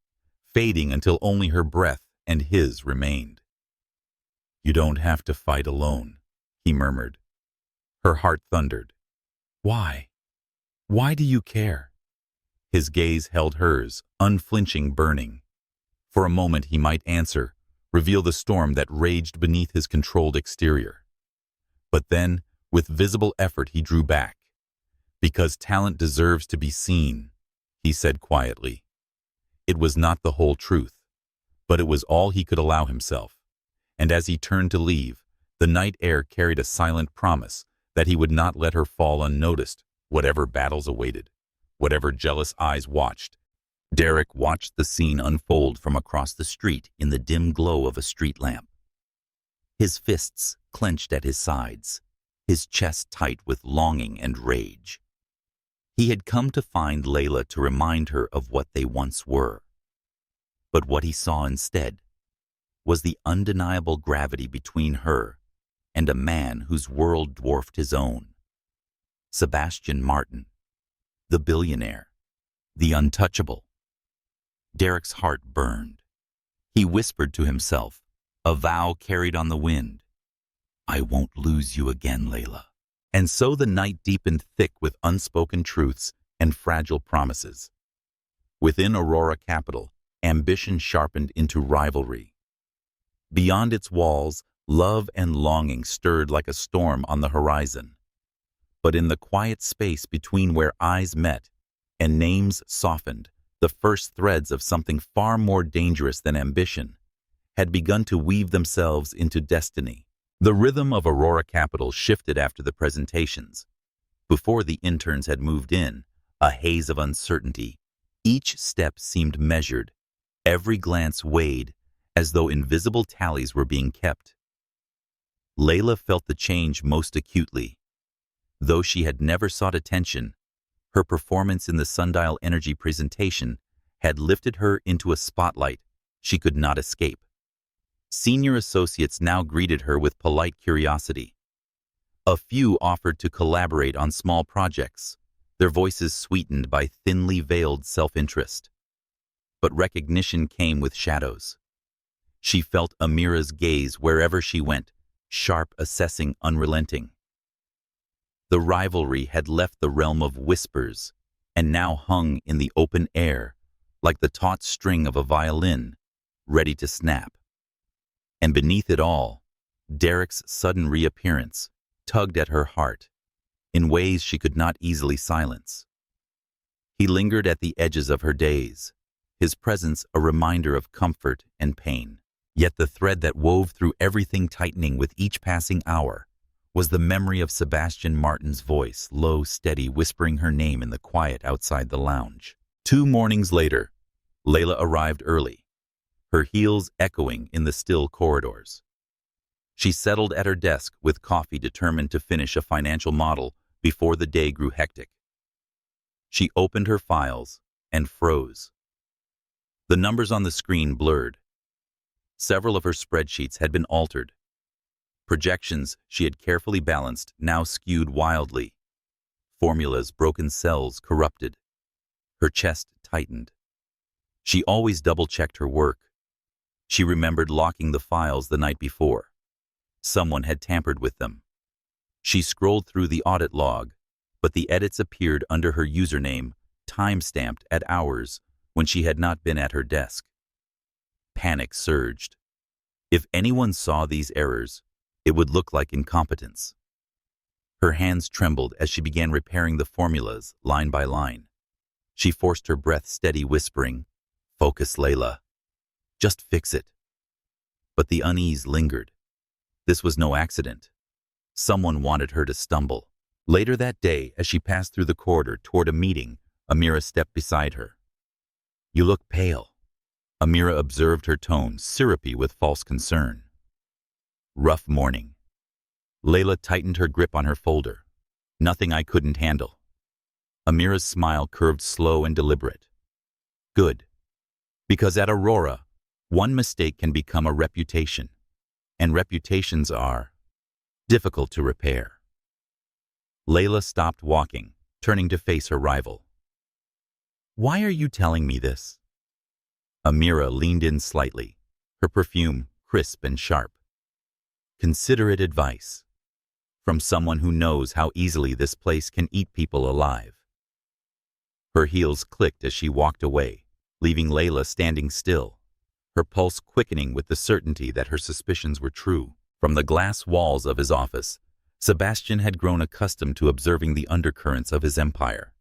A: fading until only her breath and his remained. "You don't have to fight alone," he murmured. Her heart thundered. "Why? Why do you care?" His gaze held hers, unflinching, burning. For a moment he might answer, reveal the storm that raged beneath his controlled exterior. But then, with visible effort, he drew back. "Because talent deserves to be seen," he said quietly. It was not the whole truth, but it was all he could allow himself. And as he turned to leave, the night air carried a silent promise that he would not let her fall unnoticed, whatever battles awaited, whatever jealous eyes watched. Derek watched the scene unfold from across the street in the dim glow of a street lamp. His fists clenched at his sides, his chest tight with longing and rage. He had come to find Layla to remind her of what they once were. But what he saw instead was the undeniable gravity between her and a man whose world dwarfed his own. Sebastian Martin, the billionaire, the untouchable. Derek's heart burned. He whispered to himself, a vow carried on the wind. "I won't lose you again, Layla." And so the night deepened, thick with unspoken truths and fragile promises. Within Aurora Capital, ambition sharpened into rivalry. Beyond its walls, love and longing stirred like a storm on the horizon. But in the quiet space between where eyes met and names softened, the first threads of something far more dangerous than ambition had begun to weave themselves into destiny. The rhythm of Aurora Capital shifted after the presentations. Before the interns had moved in, a haze of uncertainty. Each step seemed measured, every glance weighed, as though invisible tallies were being kept. Layla felt the change most acutely. Though she had never sought attention, her performance in the Sundial Energy presentation had lifted her into a spotlight she could not escape. Senior associates now greeted her with polite curiosity. A few offered to collaborate on small projects, their voices sweetened by thinly veiled self-interest. But recognition came with shadows. She felt Amira's gaze wherever she went, sharp, assessing, unrelenting. The rivalry had left the realm of whispers and now hung in the open air like the taut string of a violin, ready to snap. And beneath it all, Derek's sudden reappearance tugged at her heart in ways she could not easily silence. He lingered at the edges of her days, his presence a reminder of comfort and pain. Yet the thread that wove through everything, tightening with each passing hour, was the memory of Sebastian Martin's voice, low, steady, whispering her name in the quiet outside the lounge. 2 mornings later, Layla arrived early, her heels echoing in the still corridors. She settled at her desk with coffee, determined to finish a financial model before the day grew hectic. She opened her files and froze. The numbers on the screen blurred. Several of her spreadsheets had been altered. Projections she had carefully balanced now skewed wildly. Formulas, broken cells, corrupted. Her chest tightened. She always double-checked her work. She remembered locking the files the night before. Someone had tampered with them. She scrolled through the audit log, but the edits appeared under her username, time-stamped at hours when she had not been at her desk. Panic surged. If anyone saw these errors, it would look like incompetence. Her hands trembled as she began repairing the formulas line by line. She forced her breath steady, whispering, "Focus, Layla. Just fix it." But the unease lingered. This was no accident. Someone wanted her to stumble. Later that day, as she passed through the corridor toward a meeting, Amira stepped beside her. "You look pale." Amira observed her tone, syrupy with false concern. "Rough morning." Layla tightened her grip on her folder. "Nothing I couldn't handle." Amira's smile curved slow and deliberate. "Good. Because at Aurora, one mistake can become a reputation, and reputations are difficult to repair." Layla stopped walking, turning to face her rival. "Why are you telling me this?" Amira leaned in slightly, her perfume crisp and sharp. "Considerate advice from someone who knows how easily this place can eat people alive." Her heels clicked as she walked away, leaving Layla standing still, her pulse quickening with the certainty that her suspicions were true. From the glass walls of his office, Sebastian had grown accustomed to observing the undercurrents of his empire.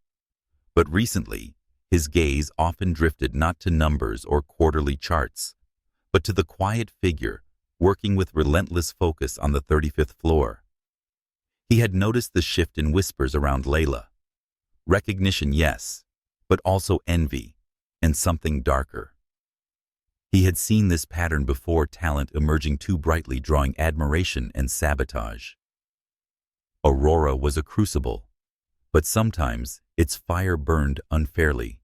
A: But recently, his gaze often drifted not to numbers or quarterly charts, but to the quiet figure working with relentless focus on the 35th floor. He had noticed the shift in whispers around Layla. Recognition, yes, but also envy and something darker. He had seen this pattern before, talent emerging too brightly, drawing admiration and sabotage. Aurora was a crucible, but sometimes its fire burned unfairly.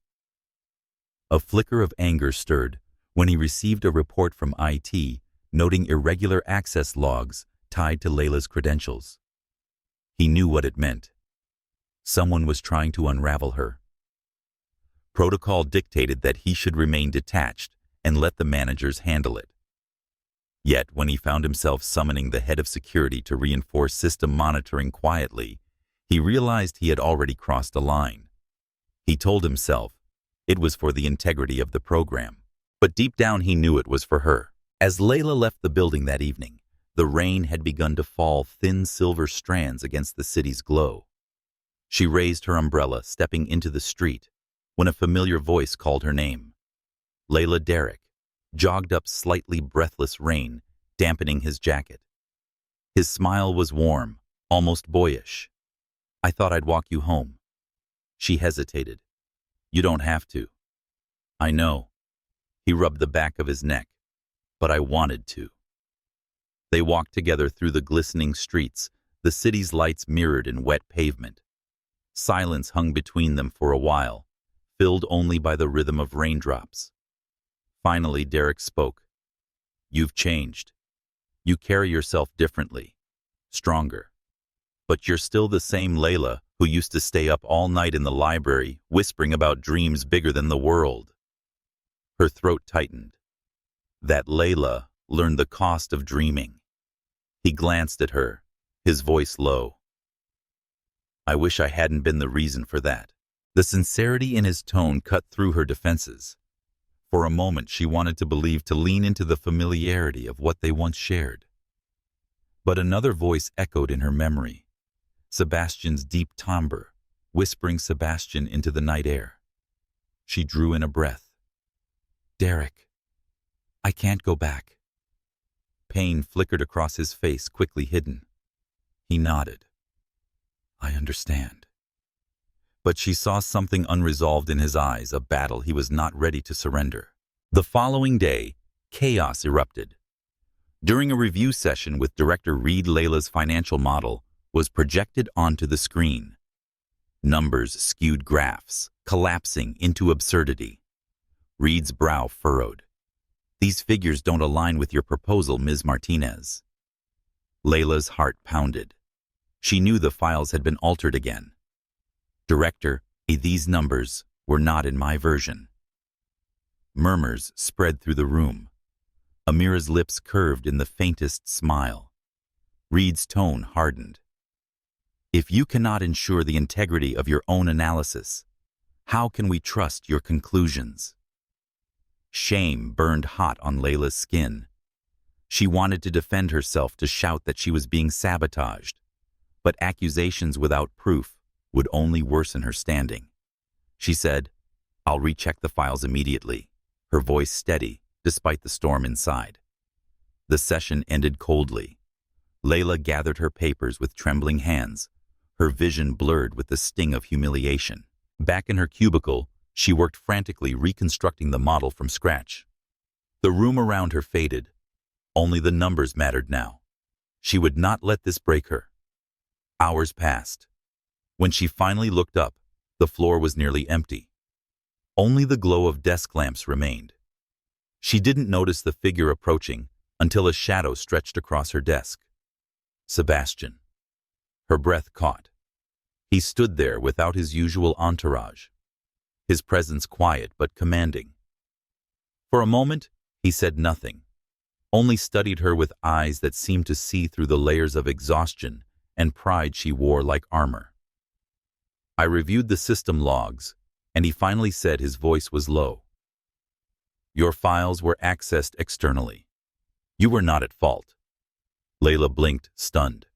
A: A flicker of anger stirred when he received a report from IT noting irregular access logs tied to Layla's credentials. He knew what it meant. Someone was trying to unravel her. Protocol dictated that he should remain detached and let the managers handle it. Yet, when he found himself summoning the head of security to reinforce system monitoring quietly, he realized he had already crossed a line. He told himself it was for the integrity of the program, but deep down he knew it was for her. As Layla left the building that evening, the rain had begun to fall, thin silver strands against the city's glow. She raised her umbrella, stepping into the street, when a familiar voice called her name. Layla. Derek jogged up slightly breathless rain, dampening his jacket. His smile was warm, almost boyish. "I thought I'd walk you home." She hesitated. "You don't have to." "I know." He rubbed the back of his neck. "But I wanted to." They walked together through the glistening streets, the city's lights mirrored in wet pavement. Silence hung between them for a while, filled only by the rhythm of raindrops. Finally, Derek spoke. "You've changed. You carry yourself differently, stronger. But you're still the same Layla who used to stay up all night in the library, whispering about dreams bigger than the world." Her throat tightened. That Layla learned the cost of dreaming. He glanced at her, his voice low. "I wish I hadn't been the reason for that." The sincerity in his tone cut through her defenses. For a moment she wanted to believe, to lean into the familiarity of what they once shared. But another voice echoed in her memory, Sebastian's deep timbre, whispering Sebastian into the night air. She drew in a breath. "Derek, I can't go back." Pain flickered across his face, quickly hidden. He nodded. "I understand." But she saw something unresolved in his eyes, a battle he was not ready to surrender. The following day, chaos erupted. During a review session with Director Reed, Layla's financial model was projected onto the screen. Numbers skewed, graphs collapsing into absurdity. Reed's brow furrowed. "These figures don't align with your proposal, Ms. Martinez." Layla's heart pounded. She knew the files had been altered again. "Director, these numbers were not in my version." Murmurs spread through the room. Amira's lips curved in the faintest smile. Reed's tone hardened. "If you cannot ensure the integrity of your own analysis, how can we trust your conclusions?" Shame burned hot on Layla's skin. She wanted to defend herself, to shout that she was being sabotaged, but accusations without proof would only worsen her standing. She said, "I'll recheck the files immediately," her voice steady despite the storm inside. The session ended coldly. Layla gathered her papers with trembling hands, her vision blurred with the sting of humiliation. Back in her cubicle, she worked frantically reconstructing the model from scratch. The room around her faded. Only the numbers mattered now. She would not let this break her. Hours passed. When she finally looked up, the floor was nearly empty. Only the glow of desk lamps remained. She didn't notice the figure approaching until a shadow stretched across her desk. Sebastian. Her breath caught. He stood there without his usual entourage, his presence quiet but commanding. For a moment, he said nothing, only studied her with eyes that seemed to see through the layers of exhaustion and pride she wore like armor. I reviewed the system logs, and he finally said, his voice was low. Your files were accessed externally. You were not at fault. Layla blinked, stunned.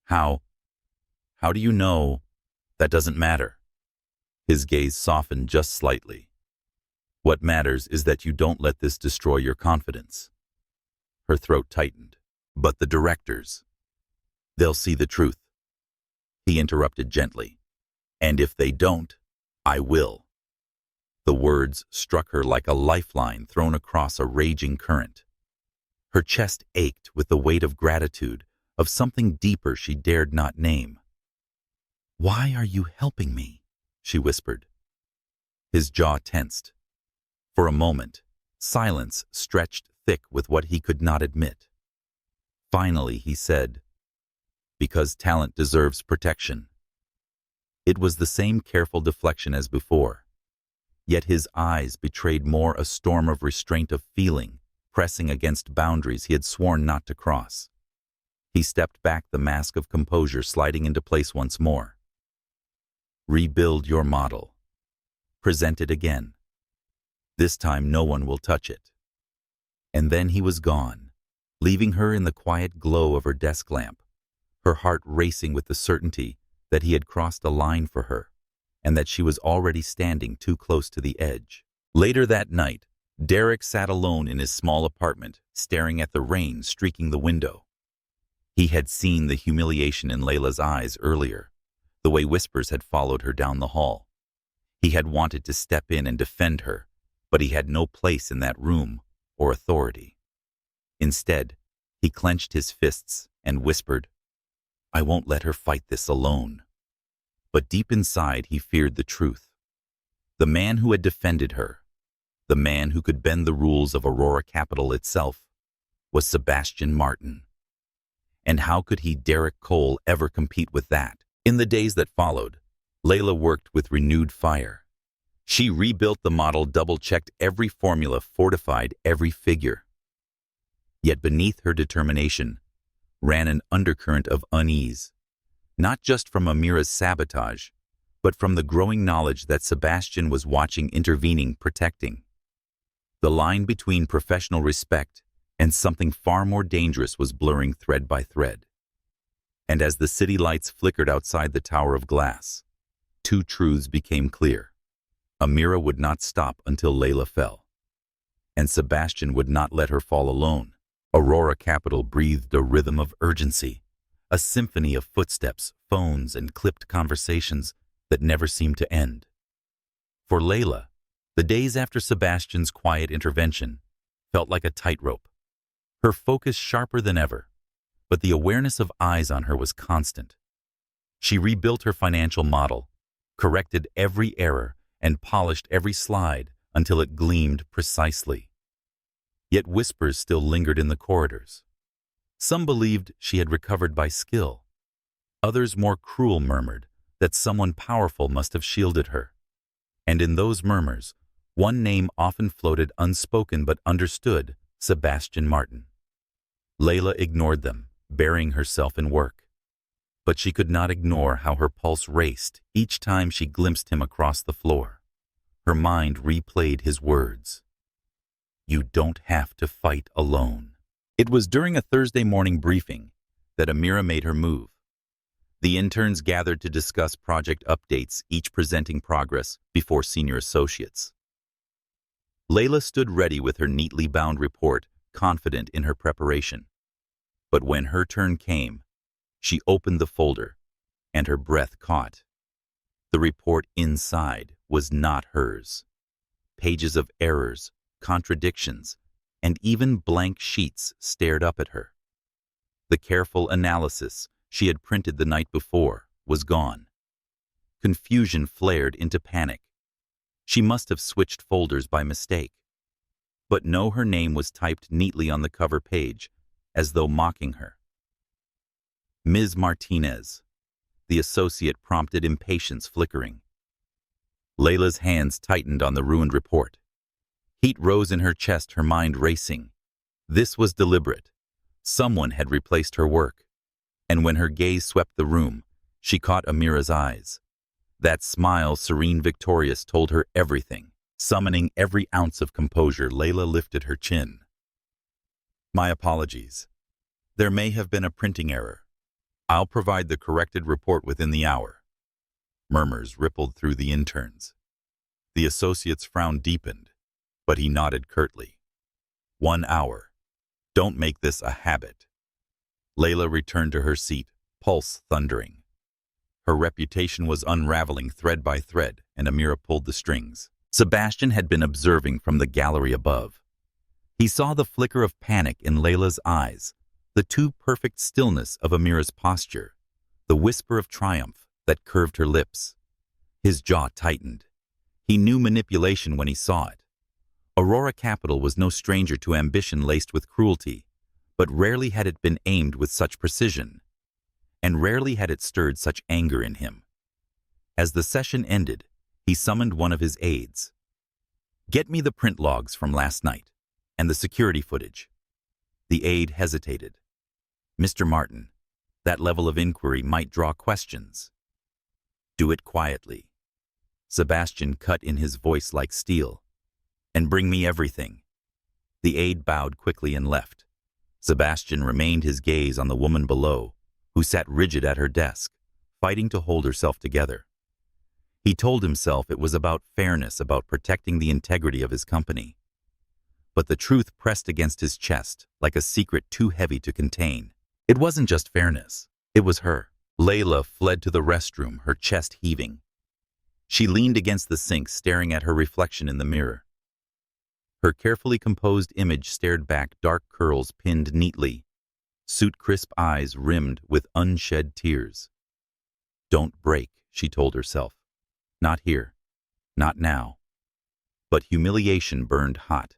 A: How do you know? That doesn't matter. His gaze softened just slightly. What matters is that you don't let this destroy your confidence. Her throat tightened. But the directors, they'll see the truth. He interrupted gently. And if they don't, I will. The words struck her like a lifeline thrown across a raging current. Her chest ached with the weight of gratitude, of something deeper she dared not name. Why are you helping me? She whispered. His jaw tensed. For a moment, silence stretched thick with what he could not admit. Finally, he said, because talent deserves protection. It was the same careful deflection as before, yet his eyes betrayed more a storm of restraint of feeling, pressing against boundaries he had sworn not to cross. He stepped back, the mask of composure sliding into place once more. Rebuild your model. Present it again. This time no one will touch it. And then he was gone, leaving her in the quiet glow of her desk lamp, her heart racing with the certainty that he had crossed a line for her, and that she was already standing too close to the edge. Later that night, Derek sat alone in his small apartment, staring at the rain streaking the window. He had seen the humiliation in Layla's eyes earlier, the way whispers had followed her down the hall. He had wanted to step in and defend her, but he had no place in that room or authority. Instead, he clenched his fists and whispered, I won't let her fight this alone. But deep inside, he feared the truth. The man who had defended her, the man who could bend the rules of Aurora Capital itself, was Sebastian Martin. And how could he, Derek Cole, ever compete with that? In the days that followed, Layla worked with renewed fire. She rebuilt the model, double-checked every formula, fortified every figure. Yet beneath her determination ran an undercurrent of unease, not just from Amira's sabotage, but from the growing knowledge that Sebastian was watching, intervening, protecting. The line between professional respect and something far more dangerous was blurring thread by thread. And as the city lights flickered outside the tower of glass, two truths became clear. Amira would not stop until Layla fell, and Sebastian would not let her fall alone. Aurora Capital breathed a rhythm of urgency, a symphony of footsteps, phones, and clipped conversations that never seemed to end. For Layla, the days after Sebastian's quiet intervention felt like a tightrope, her focus sharper than ever, but the awareness of eyes on her was constant. She rebuilt her financial model, corrected every error, and polished every slide until it gleamed precisely. Yet whispers still lingered in the corridors. Some believed she had recovered by skill. Others, more cruel, murmured that someone powerful must have shielded her. And in those murmurs, one name often floated unspoken but understood: Sebastian Martin. Layla ignored them, burying herself in work. But she could not ignore how her pulse raced each time she glimpsed him across the floor. Her mind replayed his words. You don't have to fight alone. It was during a Thursday morning briefing that Amira made her move. The interns gathered to discuss project updates, each presenting progress before senior associates. Layla stood ready with her neatly bound report, confident in her preparation. But when her turn came, she opened the folder, and her breath caught. The report inside was not hers. Pages of errors, contradictions, and even blank sheets stared up at her. The careful analysis she had printed the night before was gone. Confusion flared into panic. She must have switched folders by mistake. But no, her name was typed neatly on the cover page, as though mocking her. Ms. Martinez. The associate prompted, impatience flickering. Layla's hands tightened on the ruined report. Heat rose in her chest, her mind racing. This was deliberate. Someone had replaced her work. And when her gaze swept the room, she caught Amira's eyes. That smile, serene, victorious, told her everything. Summoning every ounce of composure, Layla lifted her chin. My apologies. There may have been a printing error. I'll provide the corrected report within the hour. Murmurs rippled through the interns. The associate's frown deepened, but he nodded curtly. 1 hour. Don't make this a habit. Layla returned to her seat, pulse thundering. Her reputation was unraveling thread by thread, and Amira pulled the strings. Sebastian had been observing from the gallery above. He saw the flicker of panic in Layla's eyes, the too perfect stillness of Amira's posture, the whisper of triumph that curved her lips. His jaw tightened. He knew manipulation when he saw it. Aurora Capital was no stranger to ambition laced with cruelty, but rarely had it been aimed with such precision, and rarely had it stirred such anger in him. As the session ended, he summoned one of his aides. Get me the print logs from last night, and the security footage. The aide hesitated. Mr. Martin, that level of inquiry might draw questions. Do it quietly. Sebastian cut in, his voice like steel. And bring me everything. The aide bowed quickly and left. Sebastian remained, his gaze on the woman below, who sat rigid at her desk, fighting to hold herself together. He told himself it was about fairness, about protecting the integrity of his company. But the truth pressed against his chest like a secret too heavy to contain. It wasn't just fairness, it was her. Layla fled to the restroom, her chest heaving. She leaned against the sink, staring at her reflection in the mirror. Her carefully composed image stared back, dark curls pinned neatly, suit crisp eyes rimmed with unshed tears. Don't break, she told herself. Not here. Not now. But humiliation burned hot.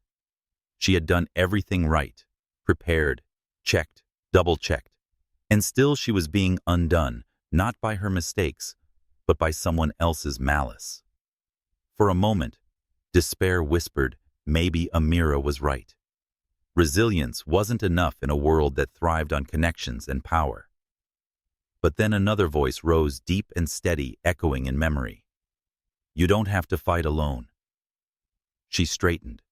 A: She had done everything right, prepared, checked, double-checked, and still she was being undone, not by her mistakes, but by someone else's malice. For a moment, despair whispered, maybe Amira was right. Resilience wasn't enough in a world that thrived on connections and power. But then another voice rose, deep and steady, echoing in memory. You don't have to fight alone. She straightened,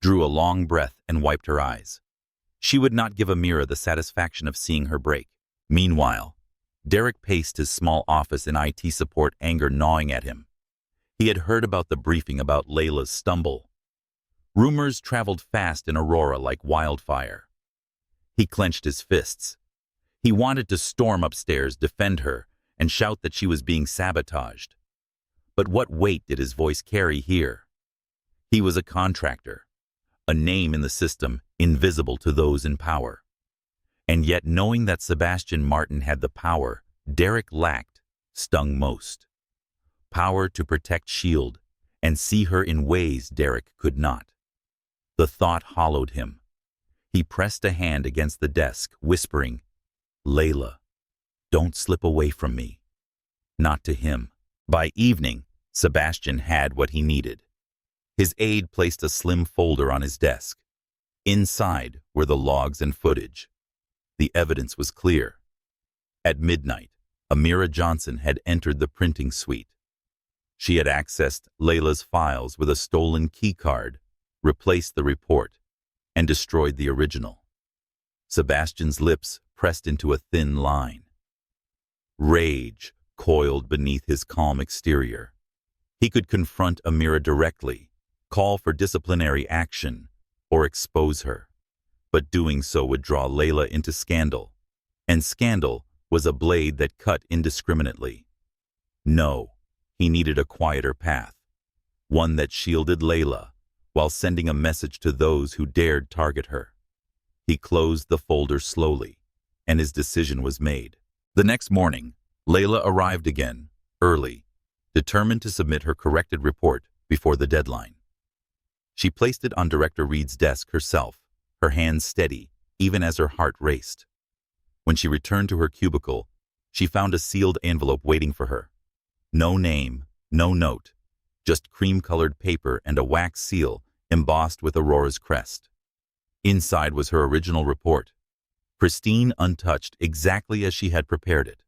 A: drew a long breath, and wiped her eyes. She would not give Amira the satisfaction of seeing her break. Meanwhile, Derek paced his small office in IT support, anger gnawing at him. He had heard about the briefing about Layla's stumble. Rumors traveled fast in Aurora like wildfire. He clenched his fists. He wanted to storm upstairs, defend her, and shout that she was being sabotaged. But what weight did his voice carry here? He was a contractor, a name in the system, invisible to those in power. And yet, knowing that Sebastian Martin had the power Derek lacked stung most. Power to protect S.H.I.E.L.D. and see her in ways Derek could not. The thought hollowed him. He pressed a hand against the desk, whispering, Layla, don't slip away from me. Not to him. By evening, Sebastian had what he needed. His aide placed a slim folder on his desk. Inside were the logs and footage. The evidence was clear. At midnight, Amira Johnson had entered the printing suite. She had accessed Layla's files with a stolen keycard, replaced the report, and destroyed the original. Sebastian's lips pressed into a thin line. Rage coiled beneath his calm exterior. He could confront Amira directly, call for disciplinary action, or expose her. but doing so would draw Layla into scandal, and scandal was a blade that cut indiscriminately. No, he needed a quieter path, one that shielded Layla while sending a message to those who dared target her. He closed the folder slowly, and his decision was made. The next morning, Layla arrived again, early, determined to submit her corrected report before the deadline. She placed it on Director Reed's desk herself, her hands steady, even as her heart raced. When she returned to her cubicle, she found a sealed envelope waiting for her. No name, no note, just cream-colored paper and a wax seal embossed with Aurora's crest. Inside was her original report, pristine, untouched, exactly as she had prepared it,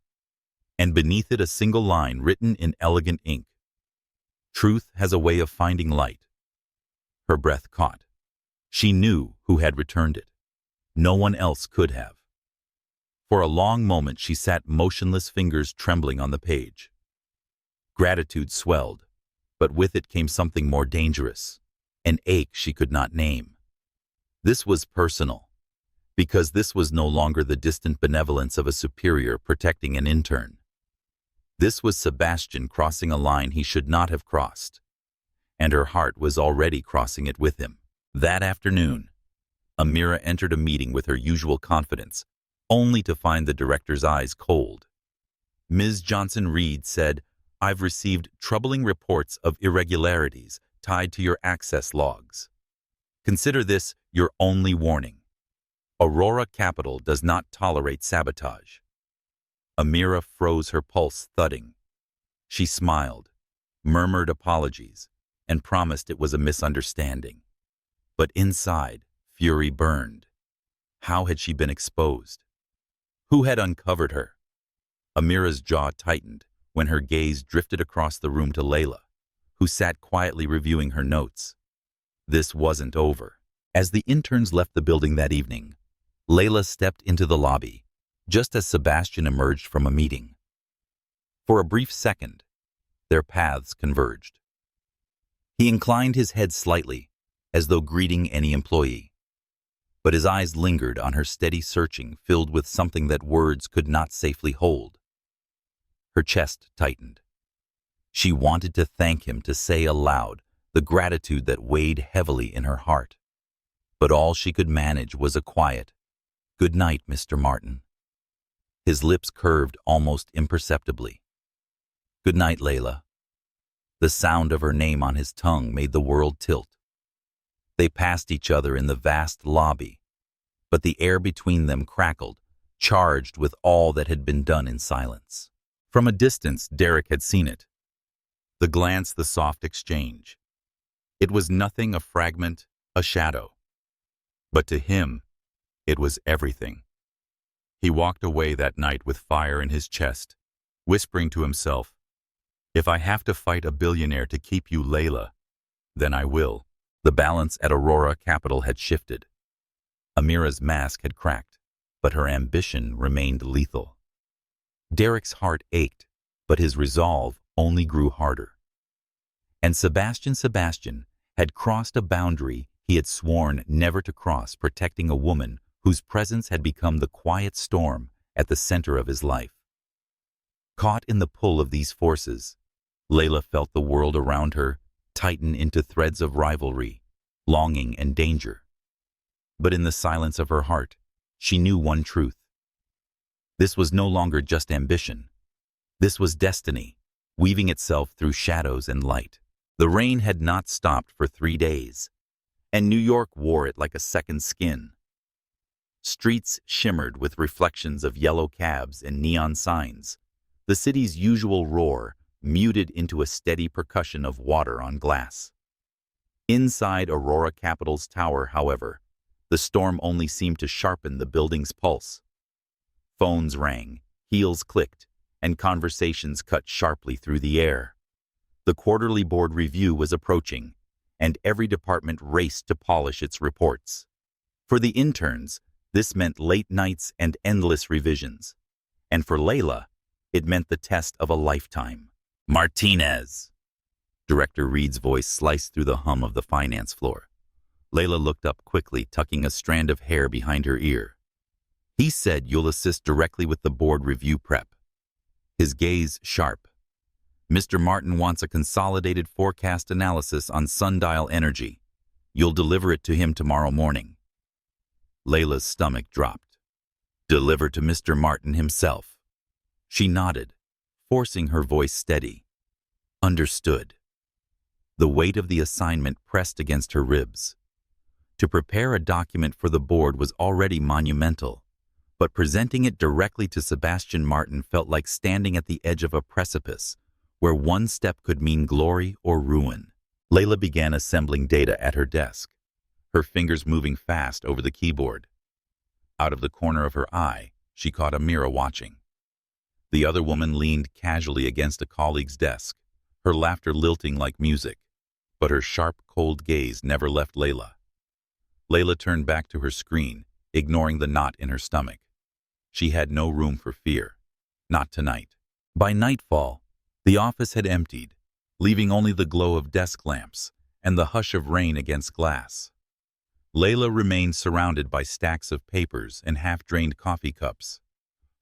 A: and beneath it a single line written in elegant ink. Truth has a way of finding light. Her breath caught. She knew who had returned it. No one else could have. For a long moment she sat motionless, fingers trembling on the page. Gratitude swelled, but with it came something more dangerous, an ache she could not name. This was personal, because this was no longer the distant benevolence of a superior protecting an intern. This was Sebastian crossing a line he should not have crossed, and her heart was already crossing it with him. That afternoon, Amira entered a meeting with her usual confidence, only to find the director's eyes cold. Ms. Johnson-Reed said, "I've received troubling reports of irregularities tied to your access logs. Consider this your only warning. Aurora Capital does not tolerate sabotage." Amira froze, her pulse thudding. She smiled, murmured apologies, and promised it was a misunderstanding. But inside, fury burned. How had she been exposed? Who had uncovered her? Amira's jaw tightened when her gaze drifted across the room to Layla, who sat quietly reviewing her notes. This wasn't over. As the interns left the building that evening, Layla stepped into the lobby, just as Sebastian emerged from a meeting. For a brief second, their paths converged. He inclined his head slightly, as though greeting any employee, but his eyes lingered on her, steady searching, filled with something that words could not safely hold. Her chest tightened. She wanted to thank him, to say aloud the gratitude that weighed heavily in her heart. But all she could manage was a quiet, "Good night, Mr. Martin." His lips curved almost imperceptibly. "Good night, Layla." The sound of her name on his tongue made the world tilt. They passed each other in the vast lobby, but the air between them crackled, charged with all that had been done in silence. From a distance, Derek had seen it. The glance, the soft exchange. It was nothing, a fragment, a shadow. But to him, it was everything. He walked away that night with fire in his chest, whispering to himself, "If I have to fight a billionaire to keep you, Layla, then I will." The balance at Aurora Capital had shifted. Amira's mask had cracked, but her ambition remained lethal. Derek's heart ached, but his resolve only grew harder. And Sebastian had crossed a boundary he had sworn never to cross, protecting a woman whose presence had become the quiet storm at the center of his life. Caught in the pull of these forces, Layla felt the world around her tighten into threads of rivalry, longing, and danger. But in the silence of her heart, she knew one truth. This was no longer just ambition. This was destiny, weaving itself through shadows and light. The rain had not stopped for 3 days, and New York wore it like a second skin. Streets shimmered with reflections of yellow cabs and neon signs, the city's usual roar muted into a steady percussion of water on glass. Inside Aurora Capital's tower, however, the storm only seemed to sharpen the building's pulse. Phones rang, heels clicked, and conversations cut sharply through the air. The quarterly board review was approaching, and every department raced to polish its reports. For the interns, this meant late nights and endless revisions. And for Layla, it meant the test of a lifetime. "Martinez!" Director Reed's voice sliced through the hum of the finance floor. Layla looked up quickly, tucking a strand of hair behind her ear. He said you'll assist directly with the board review prep. His gaze sharp. Mr. Martin wants a consolidated forecast analysis on sundial energy. You'll deliver it to him tomorrow morning. Layla's stomach dropped. Deliver to Mr. Martin himself. She nodded, forcing her voice steady. Understood. The weight of the assignment pressed against her ribs. To prepare a document for the board was already monumental, but presenting it directly to Sebastian Martin felt like standing at the edge of a precipice, where one step could mean glory or ruin. Layla began assembling data at her desk, her fingers moving fast over the keyboard. Out of the corner of her eye, she caught Amira watching. The other woman leaned casually against a colleague's desk, her laughter lilting like music, but her sharp, cold gaze never left Layla. Layla turned back to her screen, ignoring the knot in her stomach. She had no room for fear. Not tonight. By nightfall, the office had emptied, leaving only the glow of desk lamps and the hush of rain against glass. Layla remained surrounded by stacks of papers and half-drained coffee cups.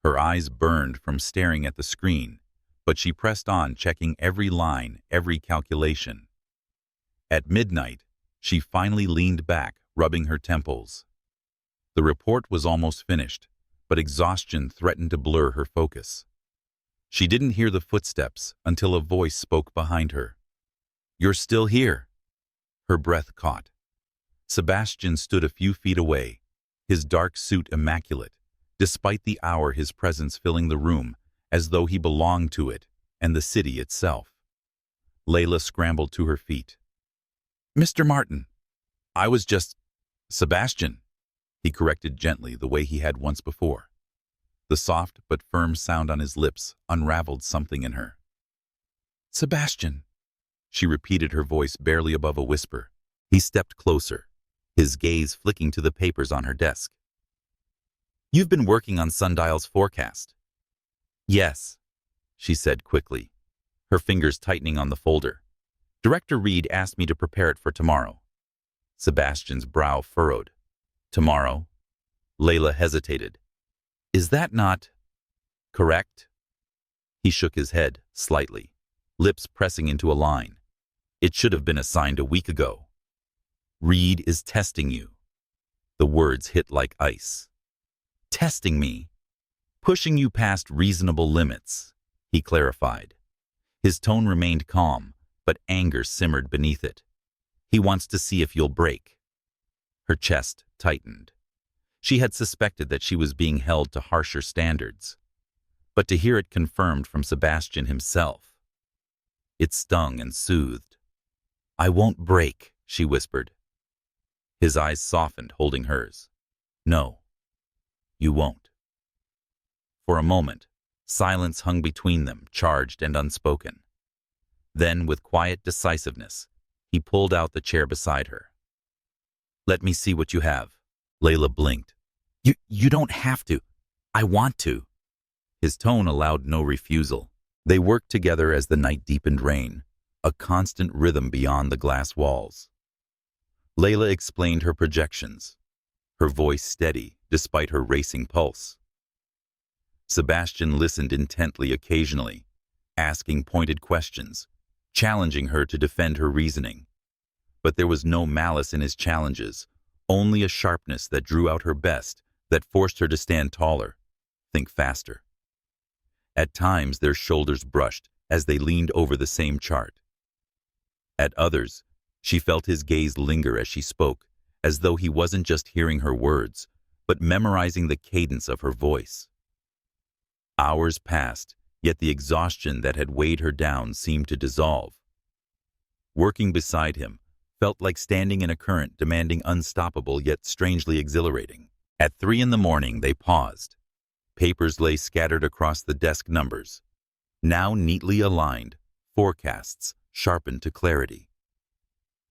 A: Her eyes burned from staring at the screen, but she pressed on, checking every line, every calculation. At midnight, she finally leaned back, rubbing her temples. The report was almost finished, but exhaustion threatened to blur her focus. She didn't hear the footsteps until a voice spoke behind her. "You're still here." Her breath caught. Sebastian stood a few feet away, his dark suit immaculate, despite the hour, his presence filling the room as though he belonged to it and the city itself. Layla scrambled to her feet. "Mr. Martin, I was just—" "Sebastian," he corrected gently, the way he had once before. The soft but firm sound on his lips unraveled something in her. "Sebastian," she repeated, her voice barely above a whisper. He stepped closer, his gaze flicking to the papers on her desk. "You've been working on Sundial's forecast." "Yes," she said quickly, her fingers tightening on the folder. "Director Reed asked me to prepare it for tomorrow." Sebastian's brow furrowed. "Tomorrow?" Layla hesitated. "Is that not correct?" He shook his head slightly, lips pressing into a line. "It should have been assigned a week ago." "Reed is testing you." The words hit like ice. "Testing me? Pushing you past reasonable limits," he clarified. His tone remained calm, but anger simmered beneath it. "He wants to see if you'll break." Her chest tightened. She had suspected that she was being held to harsher standards, but to hear it confirmed from Sebastian himself, it stung and soothed. "I won't break," she whispered. His eyes softened, holding hers. "No, you won't." For a moment, silence hung between them, charged and unspoken. Then, with quiet decisiveness, he pulled out the chair beside her. "Let me see what you have." Layla blinked. You don't have to. I want to." His tone allowed no refusal. They worked together as the night deepened rain, a constant rhythm beyond the glass walls. Layla explained her projections, her voice steady despite her racing pulse. Sebastian listened intently occasionally, asking pointed questions, challenging her to defend her reasoning. But there was no malice in his challenges, only a sharpness that drew out her best, that forced her to stand taller, think faster. At times their shoulders brushed as they leaned over the same chart. At others, she felt his gaze linger as she spoke, as though he wasn't just hearing her words, but memorizing the cadence of her voice. Hours passed, yet the exhaustion that had weighed her down seemed to dissolve. Working beside him felt like standing in a current demanding unstoppable yet strangely exhilarating. At 3 a.m, they paused. Papers lay scattered across the desk, numbers, now neatly aligned, forecasts sharpened to clarity.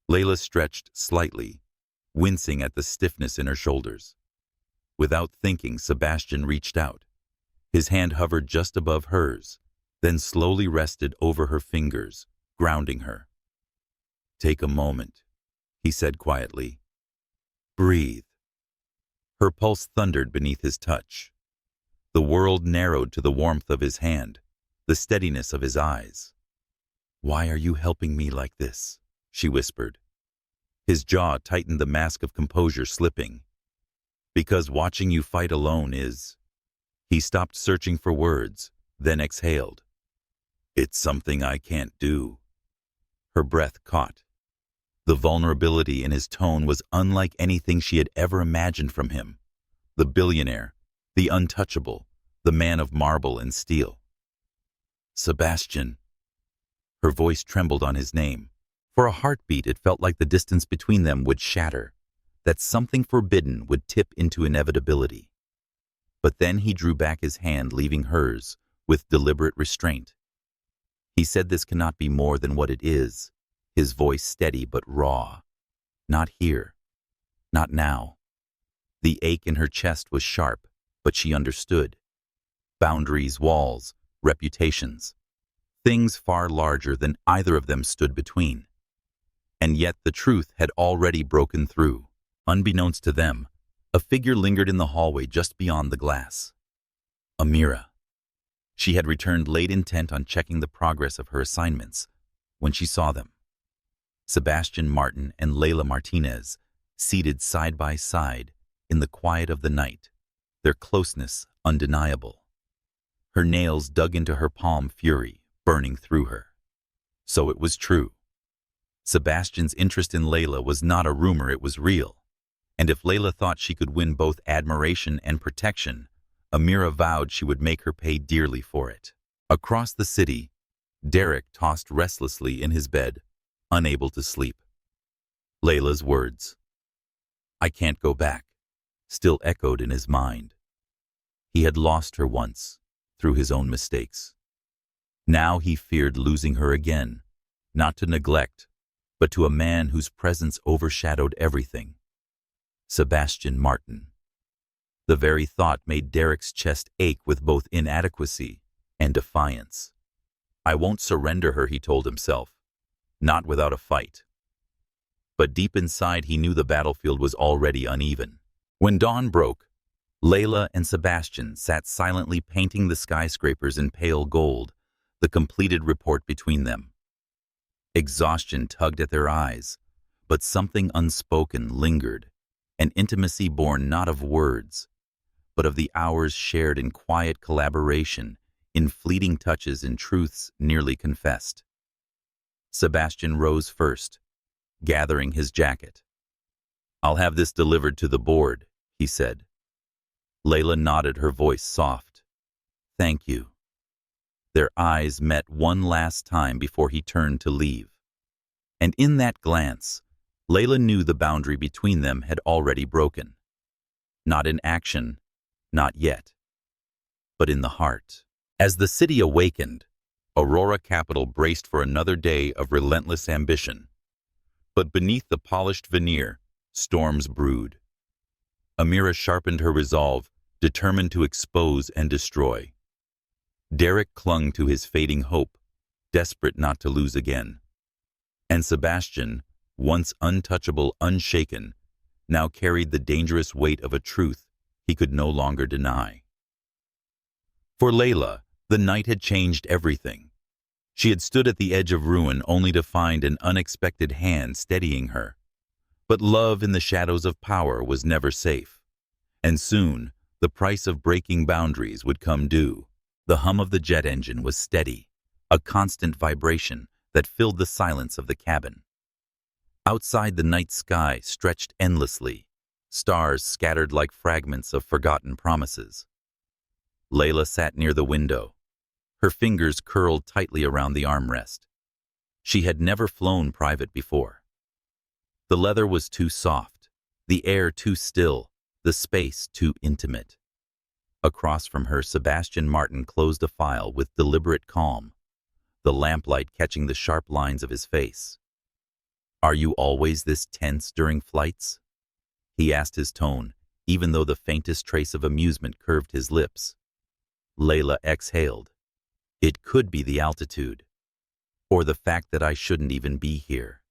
A: Layla stretched slightly, wincing at the stiffness in her shoulders. Without thinking, Sebastian reached out. His hand hovered just above hers, then slowly rested over her fingers, grounding her. "Take a moment," he said quietly, Breathe. Her pulse thundered beneath his touch. The world narrowed to the warmth of his hand, the steadiness of his eyes. "Why are you helping me like this?" she whispered. His jaw tightened, the mask of composure slipping. "Because watching you fight alone is—" He stopped, searching for words, then exhaled. "It's something I can't do." Her breath caught. The vulnerability in his tone was unlike anything she had ever imagined from him. The billionaire, the untouchable, the man of marble and steel. "Sebastian." Her voice trembled on his name. For a heartbeat, it felt like the distance between them would shatter, that something forbidden would tip into inevitability. But then he drew back his hand, leaving hers, with deliberate restraint. He said, "This cannot be more than what it is," his voice steady but raw. "Not here. Not now." The ache in her chest was sharp, but she understood. Boundaries, walls, reputations. Things far larger than either of them stood between. And yet the truth had already broken through. Unbeknownst to them, a figure lingered in the hallway just beyond the glass. Amira. She had returned late, intent on checking the progress of her assignments, when she saw them. Sebastian Martin and Layla Martinez, seated side by side in the quiet of the night, their closeness undeniable. Her nails dug into her palm, fury burning through her. So it was true. Sebastian's interest in Layla was not a rumor, it was real. And if Layla thought she could win both admiration and protection, Amira vowed she would make her pay dearly for it. Across the city, Derek tossed restlessly in his bed, unable to sleep. Layla's words, "I can't go back," still echoed in his mind. He had lost her once, through his own mistakes. Now he feared losing her again, not to neglect, but to a man whose presence overshadowed everything. Sebastian Martin. The very thought made Derek's chest ache with both inadequacy and defiance. "I won't surrender her," he told himself. "Not without a fight." But deep inside he knew the battlefield was already uneven. When dawn broke, Layla and Sebastian sat silently, painting the skyscrapers in pale gold, the completed report between them. Exhaustion tugged at their eyes, but something unspoken lingered, an intimacy born not of words, but of the hours shared in quiet collaboration, in fleeting touches and truths nearly confessed. Sebastian rose first, gathering his jacket. "I'll have this delivered to the board," he said. Layla nodded, her voice soft. "Thank you." Their eyes met one last time before he turned to leave. And in that glance, Layla knew the boundary between them had already broken. Not in action, not yet, but in the heart. As the city awakened, Aurora Capital braced for another day of relentless ambition. But beneath the polished veneer, storms brewed. Amira sharpened her resolve, determined to expose and destroy. Derek clung to his fading hope, desperate not to lose again. And Sebastian, once untouchable, unshaken, now carried the dangerous weight of a truth he could no longer deny. For Layla, the night had changed everything. She had stood at the edge of ruin only to find an unexpected hand steadying her. But love in the shadows of power was never safe. And soon, the price of breaking boundaries would come due. The hum of the jet engine was steady, a constant vibration that filled the silence of the cabin. Outside, the night sky stretched endlessly, stars scattered like fragments of forgotten promises. Layla sat near the window, her fingers curled tightly around the armrest. She had never flown private before. The leather was too soft, the air too still, the space too intimate. Across from her, Sebastian Martin closed a file with deliberate calm, the lamplight catching the sharp lines of his face. "Are you always this tense during flights?" he asked, his tone, even though the faintest trace of amusement curved his lips. Layla exhaled. "It could be the altitude, or the fact that I shouldn't even be here."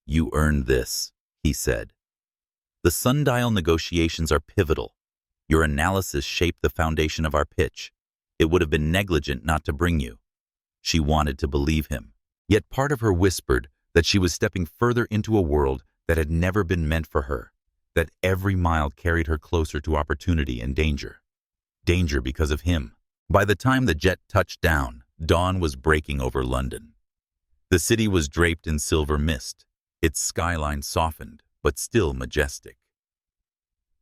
A: "You earned this," he said. The sundial negotiations are pivotal. Your analysis shaped the foundation of our pitch. It would have been negligent not to bring you. She wanted to believe him. Yet part of her whispered that she was stepping further into a world that had never been meant for her, that every mile carried her closer to opportunity and danger. Danger because of him. By the time the jet touched down, dawn was breaking over London. The city was draped in silver mist, its skyline softened, but still majestic.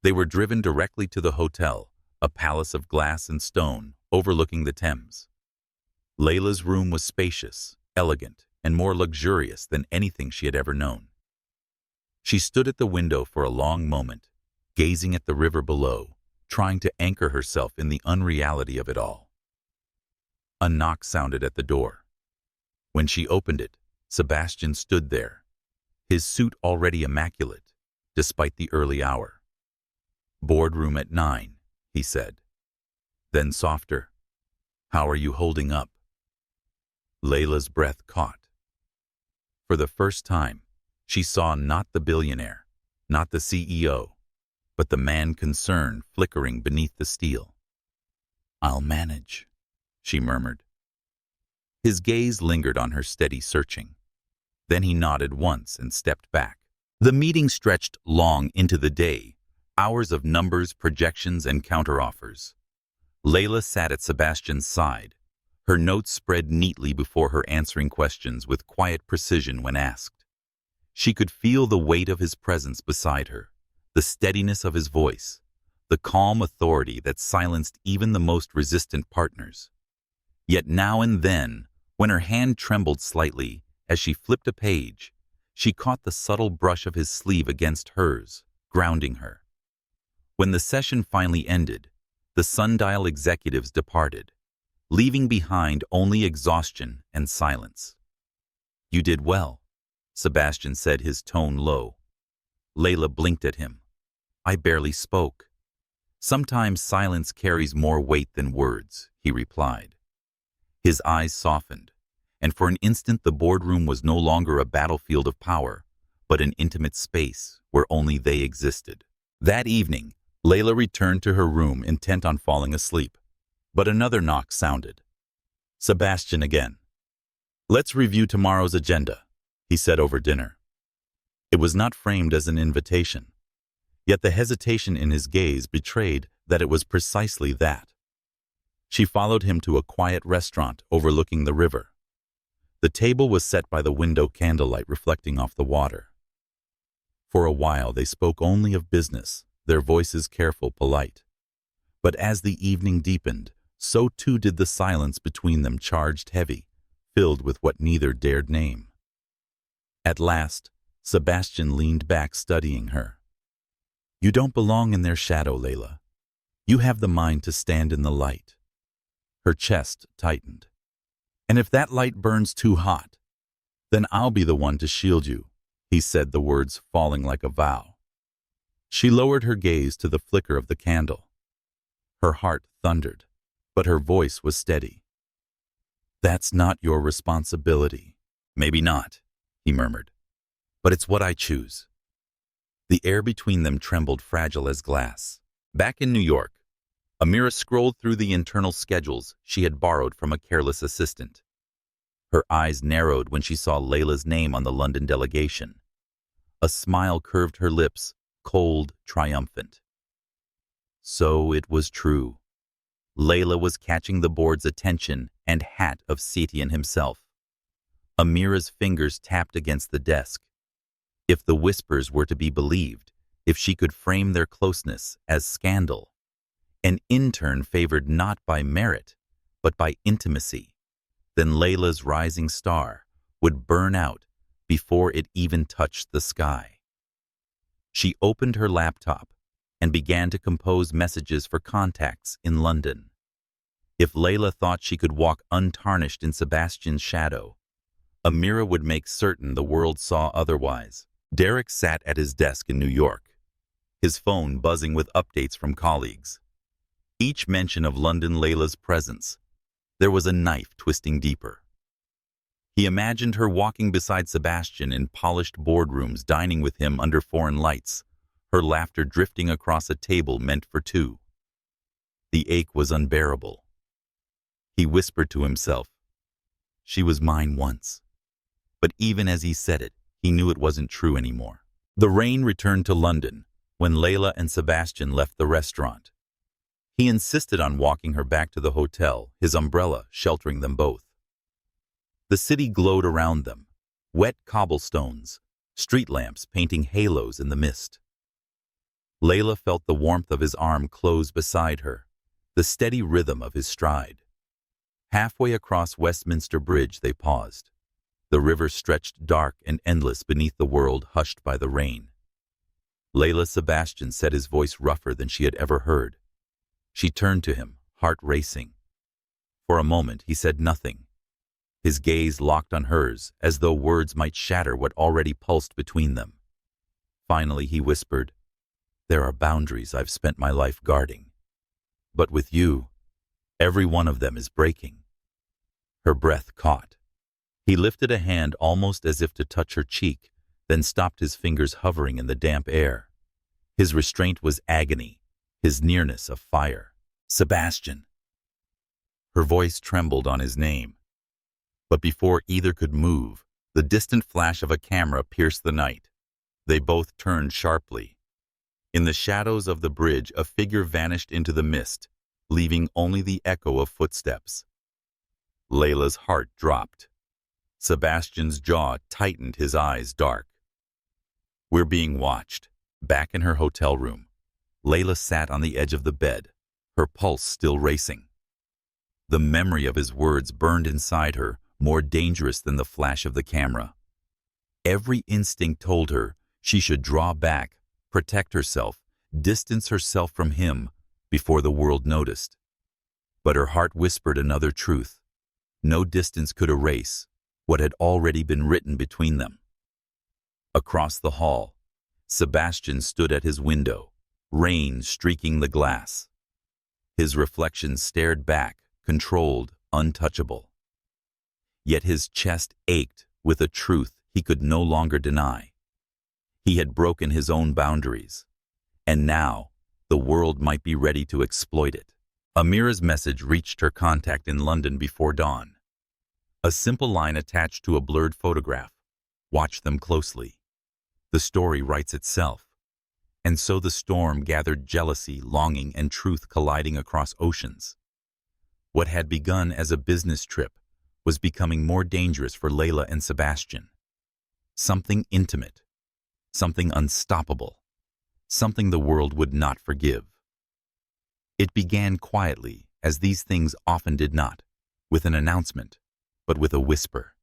A: They were driven directly to the hotel, a palace of glass and stone overlooking the Thames. Layla's room was spacious, elegant, and more luxurious than anything she had ever known. She stood at the window for a long moment, gazing at the river below, trying to anchor herself in the unreality of it all. A knock sounded at the door. When she opened it, Sebastian stood there, his suit already immaculate, despite the early hour. "Boardroom at 9, he said. Then softer, "How are you holding up?" Layla's breath caught. For the first time, she saw not the billionaire, not the CEO, but the man concerned flickering beneath the steel. "I'll manage," she murmured. His gaze lingered on her, steady searching. Then he nodded once and stepped back. The meeting stretched long into the day, hours of numbers, projections, and counteroffers. Layla sat at Sebastian's side, her notes spread neatly before her, answering questions with quiet precision when asked. She could feel the weight of his presence beside her, the steadiness of his voice, the calm authority that silenced even the most resistant partners. Yet now and then, when her hand trembled slightly as she flipped a page, she caught the subtle brush of his sleeve against hers, grounding her. When the session finally ended, the sundial executives departed, leaving behind only exhaustion and silence. "You did well," Sebastian said, his tone low. Layla blinked at him. "I barely spoke." "Sometimes silence carries more weight than words," he replied. His eyes softened, and for an instant the boardroom was no longer a battlefield of power, but an intimate space where only they existed. That evening, Layla returned to her room intent on falling asleep, but another knock sounded. Sebastian again. "Let's review tomorrow's agenda," he said over dinner. It was not framed as an invitation, yet the hesitation in his gaze betrayed that it was precisely that. She followed him to a quiet restaurant overlooking the river. The table was set by the window, candlelight reflecting off the water. For a while they spoke only of business, their voices careful, polite. But as the evening deepened, so too did the silence between them, charged heavy, filled with what neither dared name. At last, Sebastian leaned back, studying her. "You don't belong in their shadow, Layla. You have the mind to stand in the light." Her chest tightened. "And if that light burns too hot, then I'll be the one to shield you," he said, the words falling like a vow. She lowered her gaze to the flicker of the candle. Her heart thundered, but her voice was steady. "That's not your responsibility." "Maybe not," he murmured, "but it's what I choose." The air between them trembled, fragile as glass. Back in New York, Amira scrolled through the internal schedules she had borrowed from a careless assistant. Her eyes narrowed when she saw Layla's name on the London delegation. A smile curved her lips, cold, triumphant. So it was true. Layla was catching the board's attention and hat of Setian himself. Amira's fingers tapped against the desk. If the whispers were to be believed, if she could frame their closeness as scandal, an intern favored not by merit, but by intimacy, then Layla's rising star would burn out before it even touched the sky. She opened her laptop and began to compose messages for contacts in London. If Layla thought she could walk untarnished in Sebastian's shadow, Amira would make certain the world saw otherwise. Derek sat at his desk in New York, his phone buzzing with updates from colleagues. Each mention of London Layla's presence, there was a knife twisting deeper. He imagined her walking beside Sebastian in polished boardrooms, dining with him under foreign lights, her laughter drifting across a table meant for two. The ache was unbearable. He whispered to himself, "She was mine once." But even as he said it, he knew it wasn't true anymore. The rain returned to London when Layla and Sebastian left the restaurant. He insisted on walking her back to the hotel, his umbrella sheltering them both. The city glowed around them, wet cobblestones, street lamps painting halos in the mist. Layla felt the warmth of his arm close beside her, the steady rhythm of his stride. Halfway across Westminster Bridge they paused. The river stretched dark and endless beneath the world hushed by the rain. Sebastian said, his voice rougher than she had ever heard. She turned to him, heart racing. For a moment he said nothing. His gaze locked on hers, as though words might shatter what already pulsed between them. Finally he whispered, "There are boundaries I've spent my life guarding. But with you, every one of them is breaking." Her breath caught. He lifted a hand almost as if to touch her cheek, then stopped, his fingers hovering in the damp air. His restraint was agony, his nearness a fire. "Sebastian." Her voice trembled on his name. But before either could move, the distant flash of a camera pierced the night. They both turned sharply. In the shadows of the bridge, a figure vanished into the mist, leaving only the echo of footsteps. Layla's heart dropped. Sebastian's jaw tightened, his eyes dark. "We're being watched." Back in her hotel room, Layla sat on the edge of the bed, her pulse still racing. The memory of his words burned inside her, more dangerous than the flash of the camera. Every instinct told her she should draw back, protect herself, distance herself from him before the world noticed. But her heart whispered another truth. No distance could erase what had already been written between them. Across the hall, Sebastian stood at his window, rain streaking the glass. His reflection stared back, controlled, untouchable. Yet his chest ached with a truth he could no longer deny. He had broken his own boundaries, and now the world might be ready to exploit it. Amira's message reached her contact in London before dawn. A simple line attached to a blurred photograph. "Watch them closely. The story writes itself." And so the storm gathered, jealousy, longing, and truth colliding across oceans. What had begun as a business trip was becoming more dangerous for Layla and Sebastian. Something intimate, something unstoppable, something the world would not forgive. It began quietly, as these things often did not, with an announcement, but with a whisper.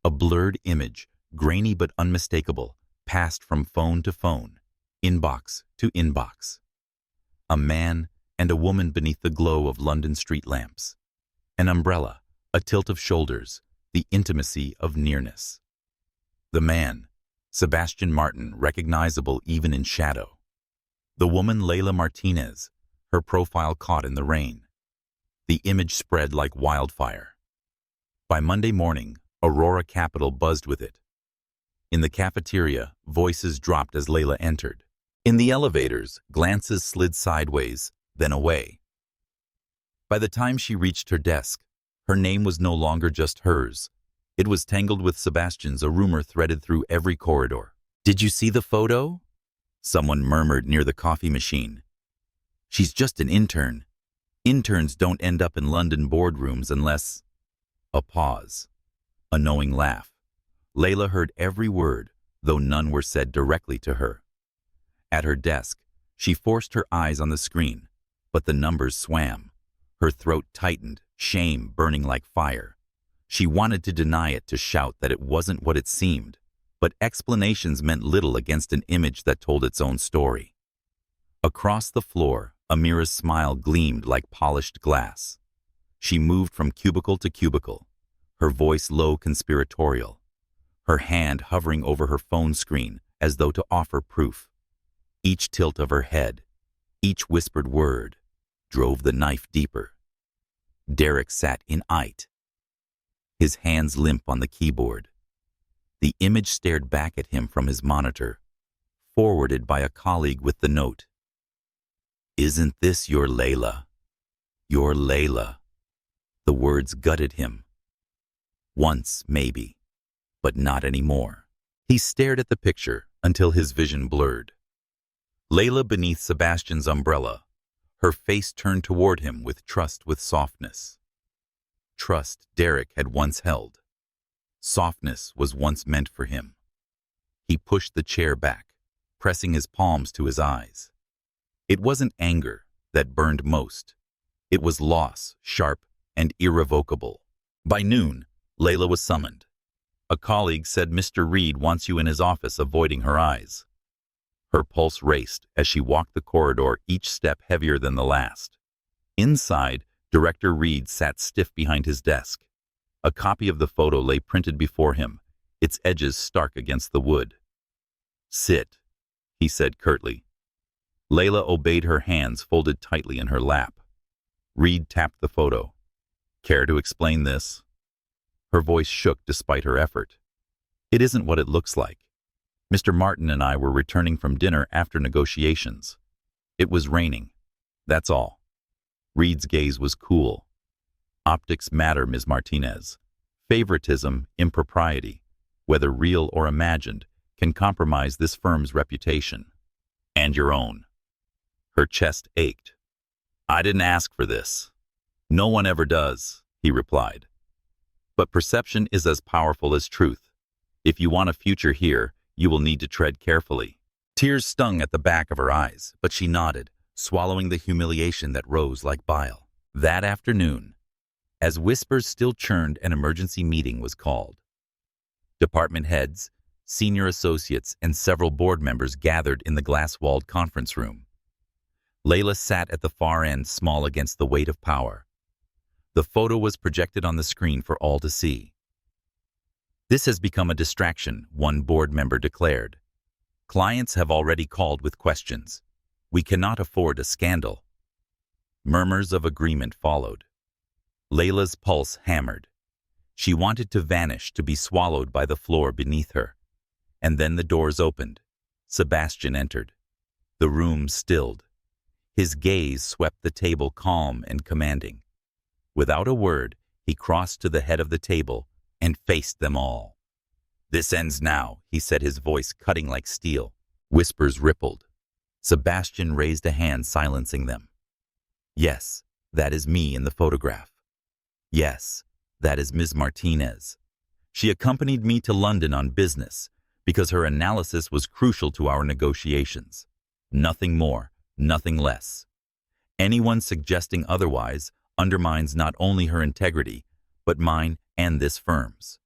A: A blurred image, grainy but unmistakable, passed from phone to phone, inbox to inbox. A man and a woman beneath the glow of London street lamps. An umbrella, a tilt of shoulders, the intimacy of nearness. The man, Sebastian Martin, recognizable even in shadow. The woman, Layla Martinez, her profile caught in the rain. The image spread like wildfire. By Monday morning, Aurora Capital buzzed with it. In the cafeteria, voices dropped as Layla entered. In the elevators, glances slid sideways, then away. By the time she reached her desk, her name was no longer just hers. It was tangled with Sebastian's, a rumor threaded through every corridor. "Did you see the photo?" Someone murmured near the coffee machine. "She's just an intern. Interns don't end up in London boardrooms unless—" A pause. A knowing laugh. Layla heard every word, though none were said directly to her. At her desk, she forced her eyes on the screen, but the numbers swam. Her throat tightened, shame burning like fire. She wanted to deny it, to shout that it wasn't what it seemed, but explanations meant little against an image that told its own story. Across the floor, Amira's smile gleamed like polished glass. She moved from cubicle to cubicle, her voice low, conspiratorial, her hand hovering over her phone screen as though to offer proof. Each tilt of her head, each whispered word, drove the knife deeper. Derek sat in it, his hands limp on the keyboard. The image stared back at him from his monitor. forwarded by a colleague with the note. "Isn't this your Layla? Your Layla." The words gutted him. Once, maybe, but not anymore. He stared at the picture until his vision blurred. Layla beneath Sebastian's umbrella, her face turned toward him with softness. Trust Derek had once held. Softness was once meant for him. He pushed the chair back, pressing his palms to his eyes. It wasn't anger that burned most. It was loss, sharp and irrevocable. By noon, Layla was summoned. A colleague said Mr. Reed wants you in his office, avoiding her eyes. Her pulse raced as she walked the corridor, each step heavier than the last. Inside, Director Reed sat stiff behind his desk. A copy of the photo lay printed before him, its edges stark against the wood. "Sit," he said curtly. Layla obeyed, her hands folded tightly in her lap. Reed tapped the photo. "Care to explain this?" Her voice shook despite her effort. "It isn't what it looks like. Mr. Martin and I were returning from dinner after negotiations. It was raining. That's all." Reed's gaze was cool. "Optics matter, Ms. Martinez. Favoritism, impropriety, whether real or imagined, can compromise this firm's reputation. And your own." Her chest ached. "I didn't ask for this. No one ever does," he replied. "But perception is as powerful as truth. If you want a future here, you will need to tread carefully." Tears stung at the back of her eyes, but she nodded, swallowing the humiliation that rose like bile. That afternoon, as whispers still churned, an emergency meeting was called. Department heads, senior associates, and several board members gathered in the glass-walled conference room. Layla sat at the far end, small against the weight of power. The photo was projected on the screen for all to see. "This has become a distraction," one board member declared. "Clients have already called with questions. We cannot afford a scandal." Murmurs of agreement followed. Layla's pulse hammered. She wanted to vanish, to be swallowed by the floor beneath her. And then the doors opened. Sebastian entered. The room stilled. His gaze swept the table, calm and commanding. Without a word, he crossed to the head of the table and faced them all. "This ends now," he said, his voice cutting like steel. Whispers rippled. Sebastian raised a hand, silencing them. "Yes, that is me in the photograph. Yes, that is Ms. Martinez. She accompanied me to London on business because her analysis was crucial to our negotiations. Nothing more, nothing less. Anyone suggesting otherwise undermines not only her integrity, but mine and this firm's."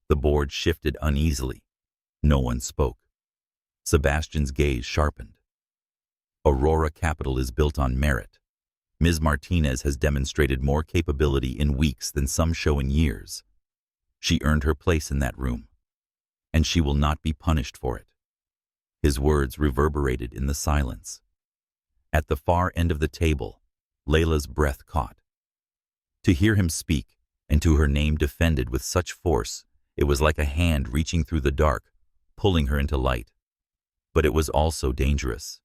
A: The board shifted uneasily. No one spoke. Sebastian's gaze sharpened. Aurora Capital is built on merit. Ms. Martinez has demonstrated more capability in weeks than some show in years. She earned her place in that room, and she will not be punished for it. His words reverberated in the silence. At the far end of the table, Layla's breath caught. To hear him speak, and to her name defended with such force, it was like a hand reaching through the dark, pulling her into light. But it was also dangerous,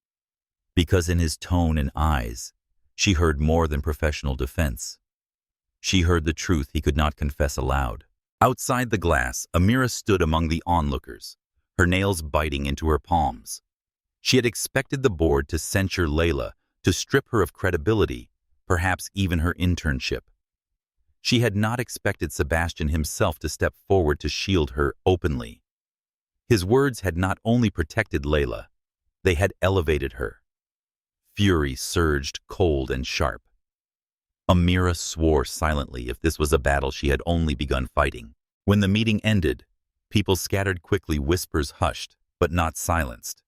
A: because in his tone and eyes, she heard more than professional defense. She heard the truth he could not confess aloud. Outside the glass, Amira stood among the onlookers, her nails biting into her palms. She had expected the board to censure Layla, to strip her of credibility, perhaps even her internship. She had not expected Sebastian himself to step forward to shield her openly. His words had not only protected Layla, they had elevated her. Fury surged, cold and sharp. Amira swore silently, if this was a battle she had only begun fighting. When the meeting ended, people scattered quickly, whispers hushed, but not silenced.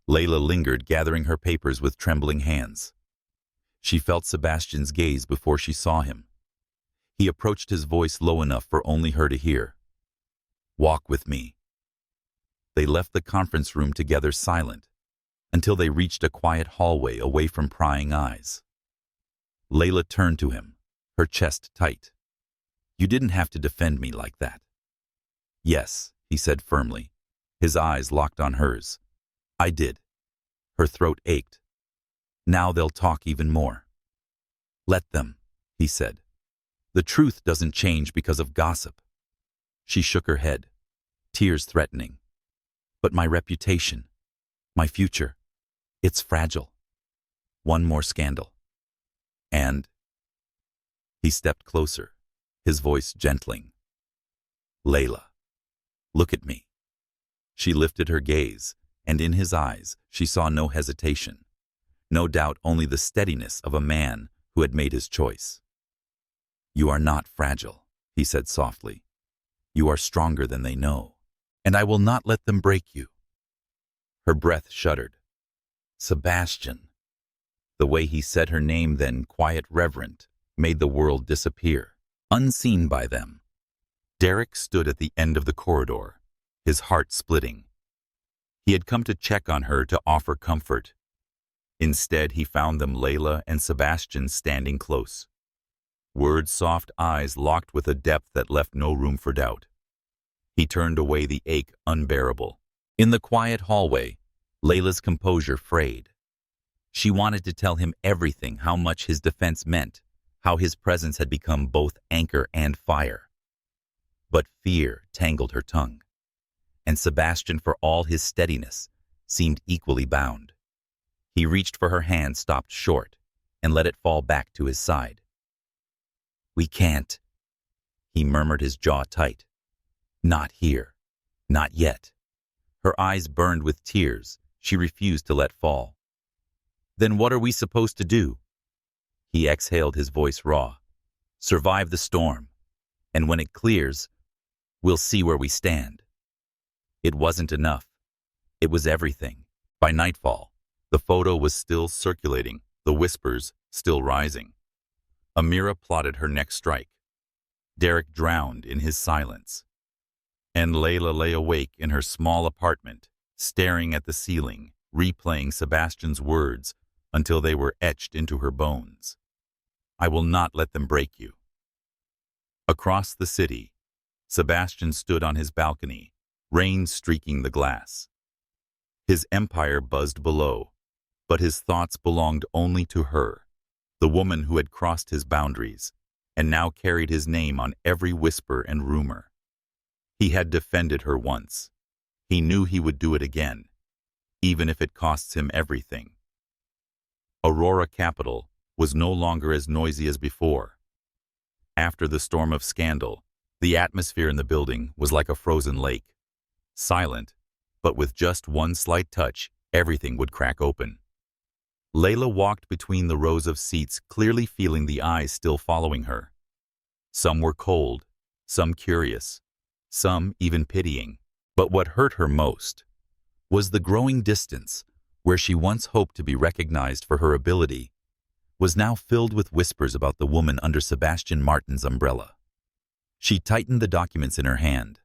A: Layla lingered, gathering her papers with trembling hands. She felt Sebastian's gaze before she saw him. He approached, his voice low enough for only her to hear. "Walk with me." They left the conference room together, silent, until they reached a quiet hallway away from prying eyes. Layla turned to him, her chest tight. "You didn't have to defend me like that." "Yes," he said firmly, his eyes locked on hers. I did. Her throat ached. Now they'll talk even more. Let them, he said. The truth doesn't change because of gossip. She shook her head, tears threatening. But my reputation, my future, it's fragile. One more scandal. And he stepped closer, his voice gentling. Layla, look at me. She lifted her gaze, and in his eyes she saw no hesitation. No doubt, only the steadiness of a man who had made his choice. You are not fragile, he said softly. You are stronger than they know, and I will not let them break you. Her breath shuddered. Sebastian. The way he said her name then, quiet, reverent, made the world disappear, unseen by them. Derek stood at the end of the corridor, his heart splitting. He had come to check on her, to offer comfort. Instead, he found them, Layla and Sebastian, standing close. Word's soft eyes locked with a depth that left no room for doubt. He turned away, the ache unbearable. In the quiet hallway, Layla's composure frayed. She wanted to tell him everything, how much his defense meant, how his presence had become both anchor and fire. But fear tangled her tongue, and Sebastian, for all his steadiness, seemed equally bound. He reached for her hand, stopped short, and let it fall back to his side. We can't, he murmured, his jaw tight. Not here. Not yet. Her eyes burned with tears. She refused to let fall. Then what are we supposed to do? He exhaled, his voice raw. Survive the storm. And when it clears, we'll see where we stand. It wasn't enough. It was everything. By nightfall, the photo was still circulating, the whispers still rising. Amira plotted her next strike. Derek drowned in his silence. And Layla lay awake in her small apartment, staring at the ceiling, replaying Sebastian's words until they were etched into her bones. I will not let them break you. Across the city, Sebastian stood on his balcony, rain streaking the glass. His empire buzzed below, but his thoughts belonged only to her, the woman who had crossed his boundaries and now carried his name on every whisper and rumor. He had defended her once. He knew he would do it again, even if it costs him everything. Aurora Capital was no longer as noisy as before. After the storm of scandal, the atmosphere in the building was like a frozen lake. Silent, but with just one slight touch, everything would crack open. Layla walked between the rows of seats, clearly feeling the eyes still following her. Some were cold, some curious, some even pitying. But what hurt her most was the growing distance, where she once hoped to be recognized for her ability, was now filled with whispers about the woman under Sebastian Martin's umbrella. She tightened the documents in her hand.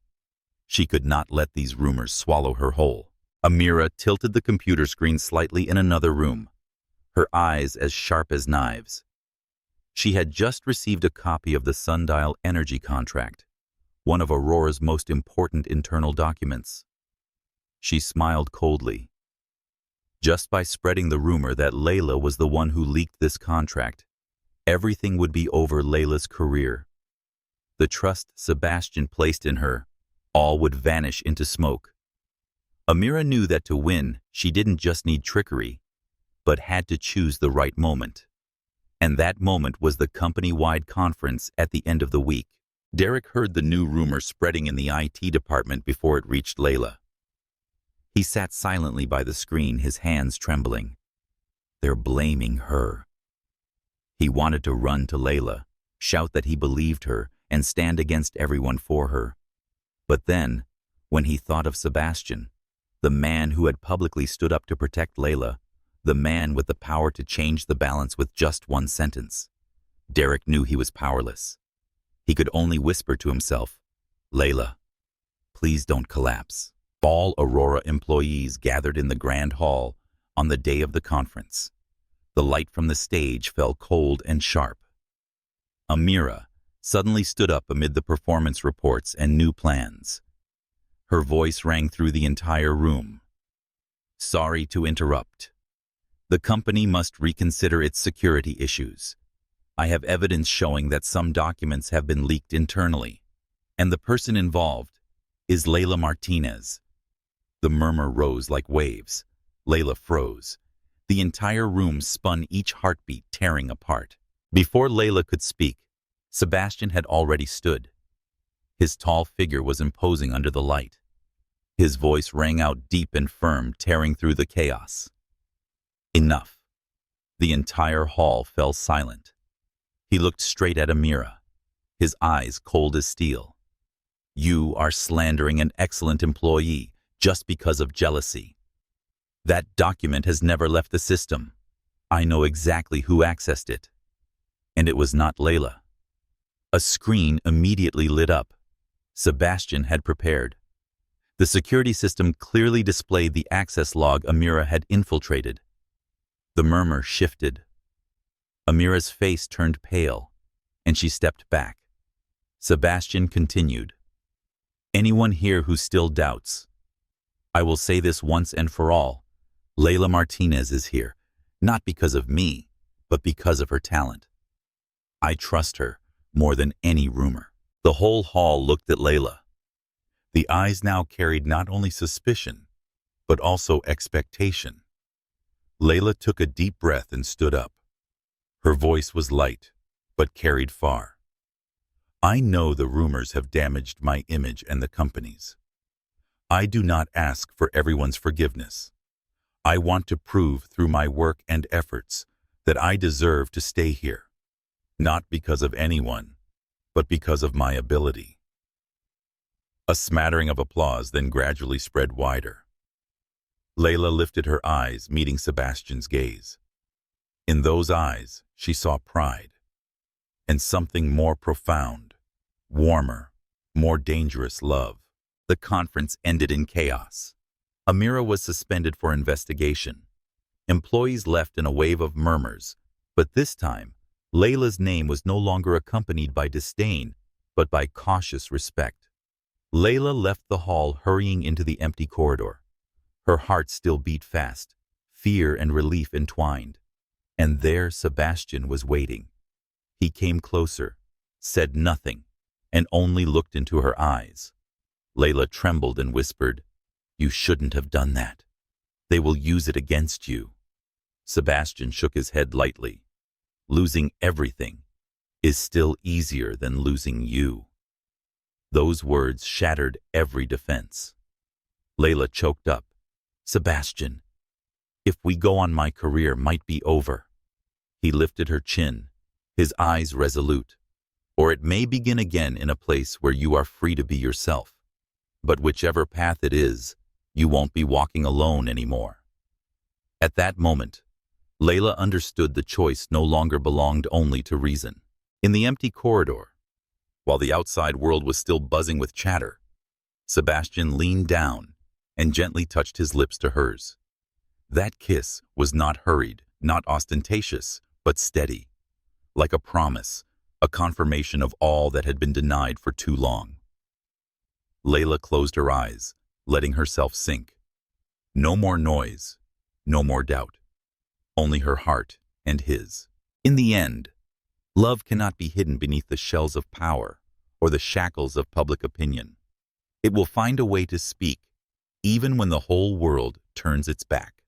A: She could not let these rumors swallow her whole. Amira tilted the computer screen slightly in another room, her eyes as sharp as knives. She had just received a copy of the Sundial Energy contract, one of Aurora's most important internal documents. She smiled coldly. Just by spreading the rumor that Layla was the one who leaked this contract, everything would be over. Layla's career, the trust Sebastian placed in her, all would vanish into smoke. Amira knew that to win, she didn't just need trickery, but had to choose the right moment. And that moment was the company-wide conference at the end of the week. Derek heard the new rumor spreading in the IT department before it reached Layla. He sat silently by the screen, his hands trembling. They're blaming her. He wanted to run to Layla, shout that he believed her, and stand against everyone for her. But then, when he thought of Sebastian, the man who had publicly stood up to protect Layla, the man with the power to change the balance with just one sentence, Derek knew he was powerless. He could only whisper to himself, Layla, please don't collapse. All Aurora employees gathered in the grand hall on the day of the conference. The light from the stage fell cold and sharp. Amira suddenly stood up amid the performance reports and new plans. Her voice rang through the entire room. Sorry to interrupt. The company must reconsider its security issues. I have evidence showing that some documents have been leaked internally, and the person involved is Layla Martinez. The murmur rose like waves. Layla froze. The entire room spun, each heartbeat tearing apart. Before Layla could speak, Sebastian had already stood. His tall figure was imposing under the light. His voice rang out deep and firm, tearing through the chaos. Enough. The entire hall fell silent. He looked straight at Amira, his eyes cold as steel. You are slandering an excellent employee just because of jealousy. That document has never left the system. I know exactly who accessed it. And it was not Layla. A screen immediately lit up. Sebastian had prepared. The security system clearly displayed the access log Amira had infiltrated. The murmur shifted. Amira's face turned pale, and she stepped back. Sebastian continued. Anyone here who still doubts, I will say this once and for all. Layla Martinez is here, not because of me, but because of her talent. I trust her more than any rumor. The whole hall looked at Layla. The eyes now carried not only suspicion, but also expectation. Layla took a deep breath and stood up. Her voice was light, but carried far. I know the rumors have damaged my image and the company's. I do not ask for everyone's forgiveness. I want to prove through my work and efforts that I deserve to stay here, not because of anyone, but because of my ability. A smattering of applause then gradually spread wider. Layla lifted her eyes, meeting Sebastian's gaze. In those eyes, she saw pride, and something more profound, warmer, more dangerous love. The conference ended in chaos. Amira was suspended for investigation. Employees left in a wave of murmurs, but this time, Layla's name was no longer accompanied by disdain, but by cautious respect. Layla left the hall, hurrying into the empty corridor. Her heart still beat fast, fear and relief entwined. And there Sebastian was waiting. He came closer, said nothing, and only looked into her eyes. Layla trembled and whispered, "You shouldn't have done that. They will use it against you." Sebastian shook his head lightly. Losing everything is still easier than losing you. Those words shattered every defense. Layla choked up. Sebastian, if we go on, my career might be over. He lifted her chin, his eyes resolute. Or it may begin again in a place where you are free to be yourself. But whichever path it is, you won't be walking alone anymore. At that moment, Layla understood the choice no longer belonged only to reason. In the empty corridor, while the outside world was still buzzing with chatter, Sebastian leaned down and gently touched his lips to hers. That kiss was not hurried, not ostentatious, but steady, like a promise, a confirmation of all that had been denied for too long. Layla closed her eyes, letting herself sink. No more noise, no more doubt. Only her heart and his. In the end, love cannot be hidden beneath the shells of power or the shackles of public opinion. It will find a way to speak, even when the whole world turns its back.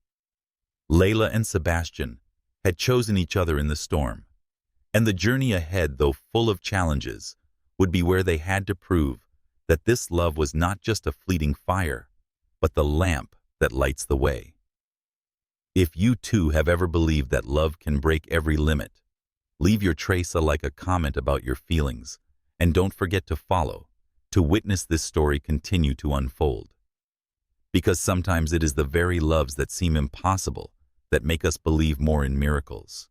A: Layla and Sebastian had chosen each other in the storm, and the journey ahead, though full of challenges, would be where they had to prove that this love was not just a fleeting fire, but the lamp that lights the way. If you too have ever believed that love can break every limit, leave your trace like a comment about your feelings, and don't forget to follow, to witness this story continue to unfold. Because sometimes it is the very loves that seem impossible that make us believe more in miracles.